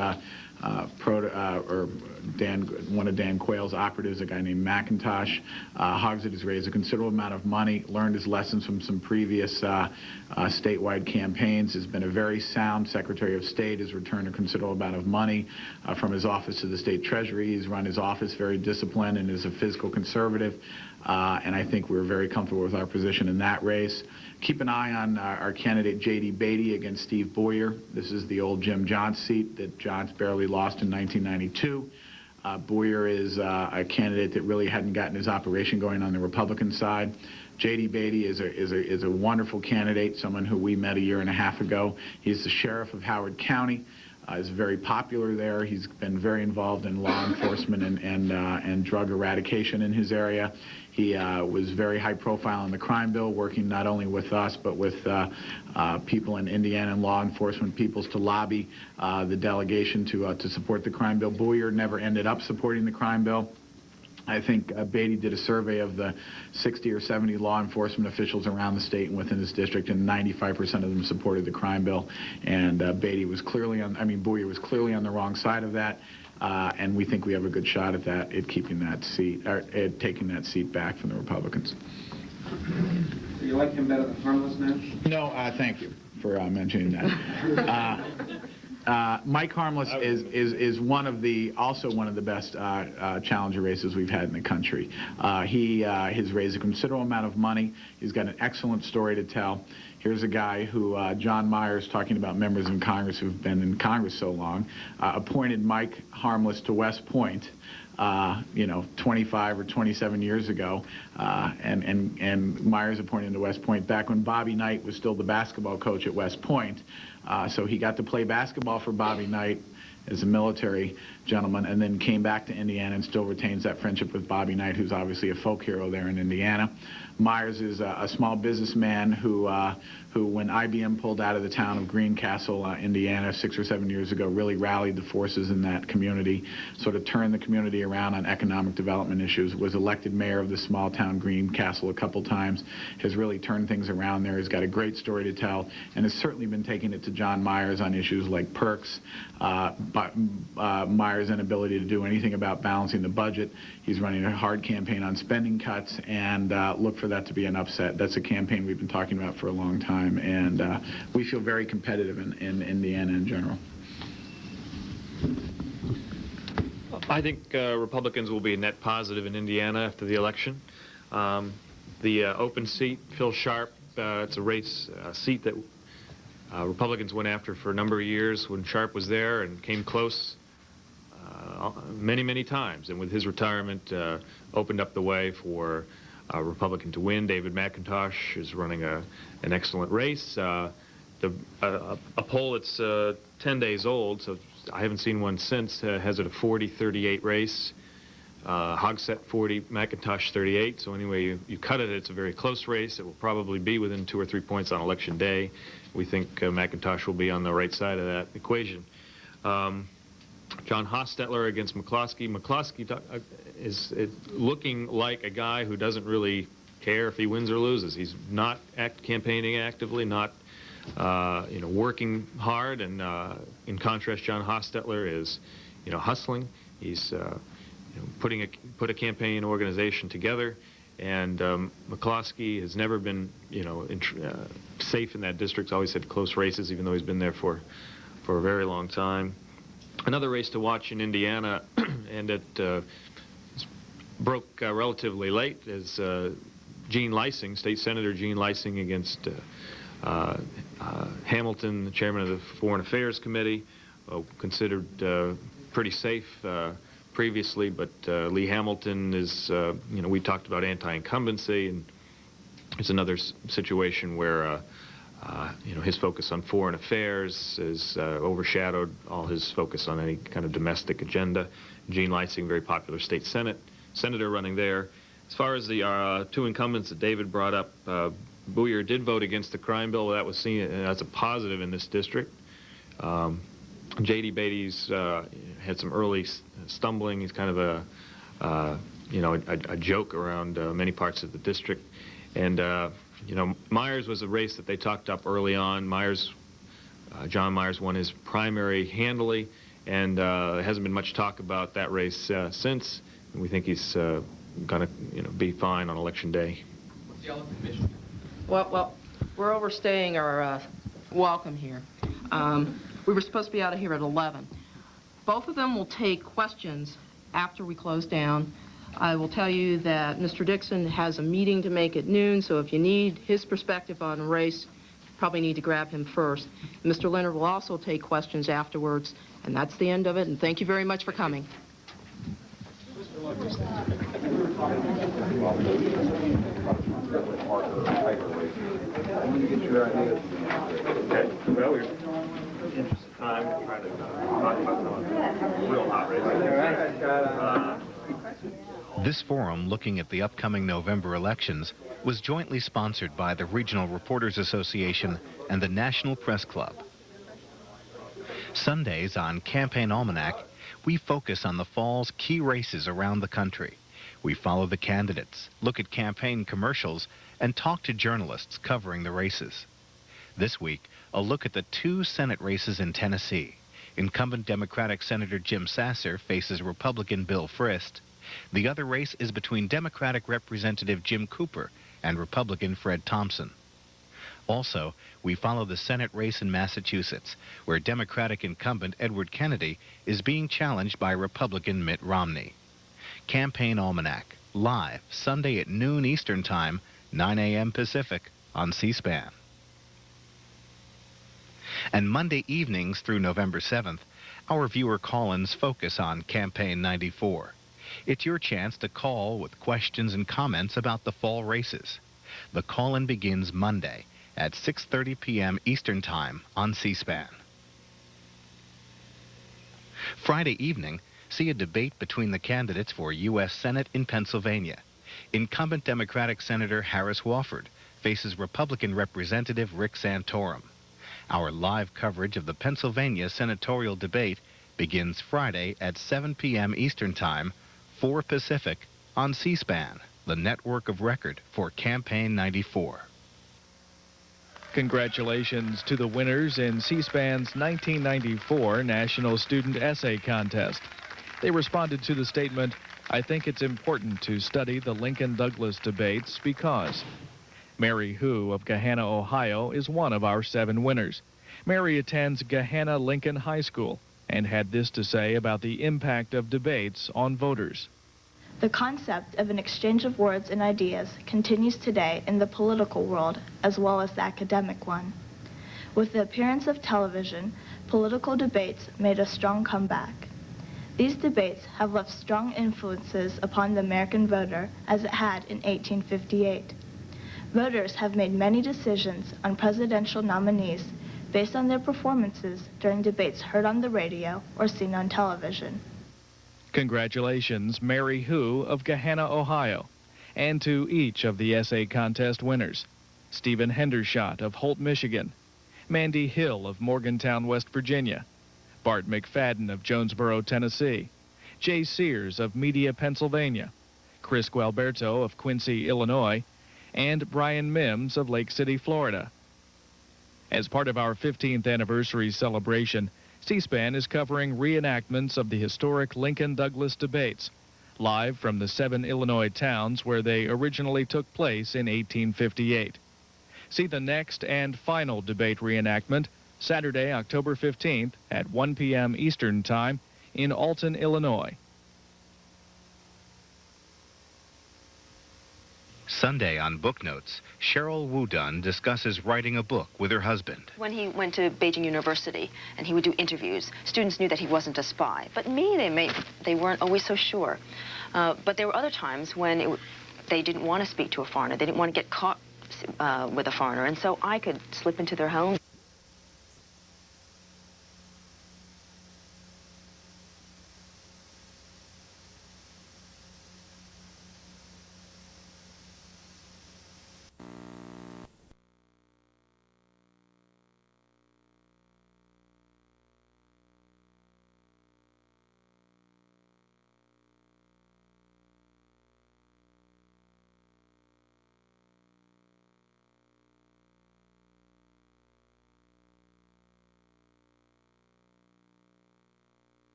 one of Dan Quayle's operatives, a guy named McIntosh. Hogsett has raised a considerable amount of money, learned his lessons from some previous statewide campaigns, has been a very sound Secretary of State, has returned a considerable amount of money from his office to the state treasury. He's run his office very disciplined and is a fiscal conservative. And I think we're very comfortable with our position in that race. Keep an eye on our candidate J.D. Beatty against Steve Boyer. This is the old Jim Johnts seat that Johnts barely lost in 1992. Boyer is a candidate that really hadn't gotten his operation going on the Republican side. J.D. Beatty is a wonderful candidate, someone who we met a year and a half ago. He's the sheriff of Howard County. Is very popular there. He's been very involved in law enforcement and drug eradication in his area. He was very high profile in the crime bill, working not only with us but with people in Indiana and law enforcement peoples to lobby the delegation to support the crime bill. Boyer never ended up supporting the crime bill. I think Beatty did a survey of the 60 or 70 law enforcement officials around the state and within his district, and 95% of them supported the crime bill. And Boyer was clearly on the wrong side of that. And we think we have a good shot at that, at keeping that seat, or at taking that seat back from the Republicans. Do you like him better than Harmless now? No, thank you for mentioning that. Mike Harmless is also one of the best challenger races we've had in the country. He has raised a considerable amount of money. He's got an excellent story to tell. Here's a guy who, John Myers, talking about members in Congress who've been in Congress so long, appointed Mike Harmless to West Point, 25 or 27 years ago, and Myers appointed him to West Point back when Bobby Knight was still the basketball coach at West Point. So he got to play basketball for Bobby Knight as a military gentleman, and then came back to Indiana and still retains that friendship with Bobby Knight, who's obviously a folk hero there in Indiana. Myers is a small businessman who, when IBM pulled out of the town of Greencastle, Indiana, 6 or 7 years ago, really rallied the forces in that community, sort of turned the community around on economic development issues, was elected mayor of the small town Greencastle a couple times, has really turned things around there. He's got a great story to tell, and has certainly been taking it to John Myers on issues like perks, Myers' inability to do anything about balancing the budget. He's running a hard campaign on spending cuts, and look for that to be an upset. That's a campaign we've been talking about for a long time, and we feel very competitive in Indiana in general. I think Republicans will be a net positive in Indiana after the election. The open seat, Phil Sharp, it's a race seat that Republicans went after for a number of years when Sharp was there and came close many, many times. And with his retirement, opened up the way for a Republican to win. David McIntosh is running an excellent race. A poll that's 10 days old, so I haven't seen one since, has it a 40-38 race. Hogsett 40, McIntosh 38. So anyway, you cut it, it's a very close race. It will probably be within 2 or 3 points on Election Day. We think McIntosh will be on the right side of that equation. John Hostetler against McCloskey. McCloskey is looking like a guy who doesn't really care if he wins or loses. He's not campaigning actively, not working hard, and in contrast, John Hostetler is hustling. He's put a campaign organization together, and McCloskey has never been safe in that district. Always had close races, even though he's been there for a very long time. Another race to watch in Indiana, and it broke relatively late, is Gene Leising, State Senator Gene Leising against Hamilton, the chairman of the Foreign Affairs Committee, considered pretty safe previously, but Lee Hamilton is, we talked about anti-incumbency, and it's another situation where his focus on foreign affairs is overshadowed all his focus on any kind of domestic agenda. Gene Leising, very popular state senator running there. As far as the 2 incumbents that David brought up, Booyer did vote against the crime bill. That was seen as a positive in this district. J.D. Beatty's had some early stumbling. He's kind of a joke around many parts of the district. And Myers was a race that they talked up early on. John Myers won his primary handily, and there hasn't been much talk about that race since. And we think he's going to be fine on Election Day. What's the Election Commission? Well, we're overstaying our welcome here. We were supposed to be out of here at 11. Both of them will take questions after we close down. I will tell you that Mr. Dixon has a meeting to make at noon, so if you need his perspective on a race, you probably need to grab him first. Mr. Leonard will also take questions afterwards, and that's the end of it, and thank you very much for coming. Well, we're in interest of time, we'll try to talk about some of the real hot races. This forum, looking at the upcoming November elections, was jointly sponsored by the Regional Reporters Association and the National Press Club. Sundays on Campaign Almanac, we focus on the fall's key races around the country. We follow the candidates, look at campaign commercials, and talk to journalists covering the races. This week, a look at the 2 Senate races in Tennessee. Incumbent Democratic Senator Jim Sasser faces Republican Bill Frist. The other race is between Democratic Representative Jim Cooper and Republican Fred Thompson. Also, we follow the Senate race in Massachusetts, where Democratic incumbent Edward Kennedy is being challenged by Republican Mitt Romney. Campaign Almanac, live Sunday at noon Eastern Time, 9 a.m. Pacific on C-SPAN. And Monday evenings through November 7th, our viewer call-ins focus on Campaign 94. It's your chance to call with questions and comments about the fall races. The call-in begins Monday at 6:30 p.m. Eastern Time on C-SPAN. Friday evening, see a debate between the candidates for U.S. Senate in Pennsylvania. Incumbent Democratic Senator Harris Wofford faces Republican Representative Rick Santorum. Our live coverage of the Pennsylvania senatorial debate begins Friday at 7 p.m. Eastern Time, 4 Pacific, on C-SPAN, the network of record for Campaign 94. Congratulations to the winners in C-SPAN's 1994 National Student Essay Contest. They responded to the statement, "I think it's important to study the Lincoln-Douglas debates because..." Mary Hu of Gahanna, Ohio, is one of our 7 winners. Mary attends Gahanna Lincoln High School and had this to say about the impact of debates on voters. The concept of an exchange of words and ideas continues today in the political world as well as the academic one. With the appearance of television, political debates made a strong comeback. These debates have left strong influences upon the American voter as it had in 1858. Voters have made many decisions on presidential nominees based on their performances during debates heard on the radio or seen on television. Congratulations, Mary Hu of Gahanna, Ohio, and to each of the essay contest winners. Stephen Hendershot of Holt, Michigan, Mandy Hill of Morgantown, West Virginia, Bart McFadden of Jonesboro, Tennessee, Jay Sears of Media, Pennsylvania, Chris Gualberto of Quincy, Illinois, and Brian Mims of Lake City, Florida. As part of our 15th anniversary celebration, C-SPAN is covering reenactments of the historic Lincoln-Douglas debates, live from the 7 Illinois towns where they originally took place in 1858. See the next and final debate reenactment Saturday, October 15th at 1 p.m. Eastern Time in Alton, Illinois. Sunday on Book Notes, Cheryl Wudun discusses writing a book with her husband. When he went to Beijing University and he would do interviews, students knew that he wasn't a spy. But they weren't always so sure. But there were other times when they didn't want to speak to a foreigner. They didn't want to get caught with a foreigner. And so I could slip into their home.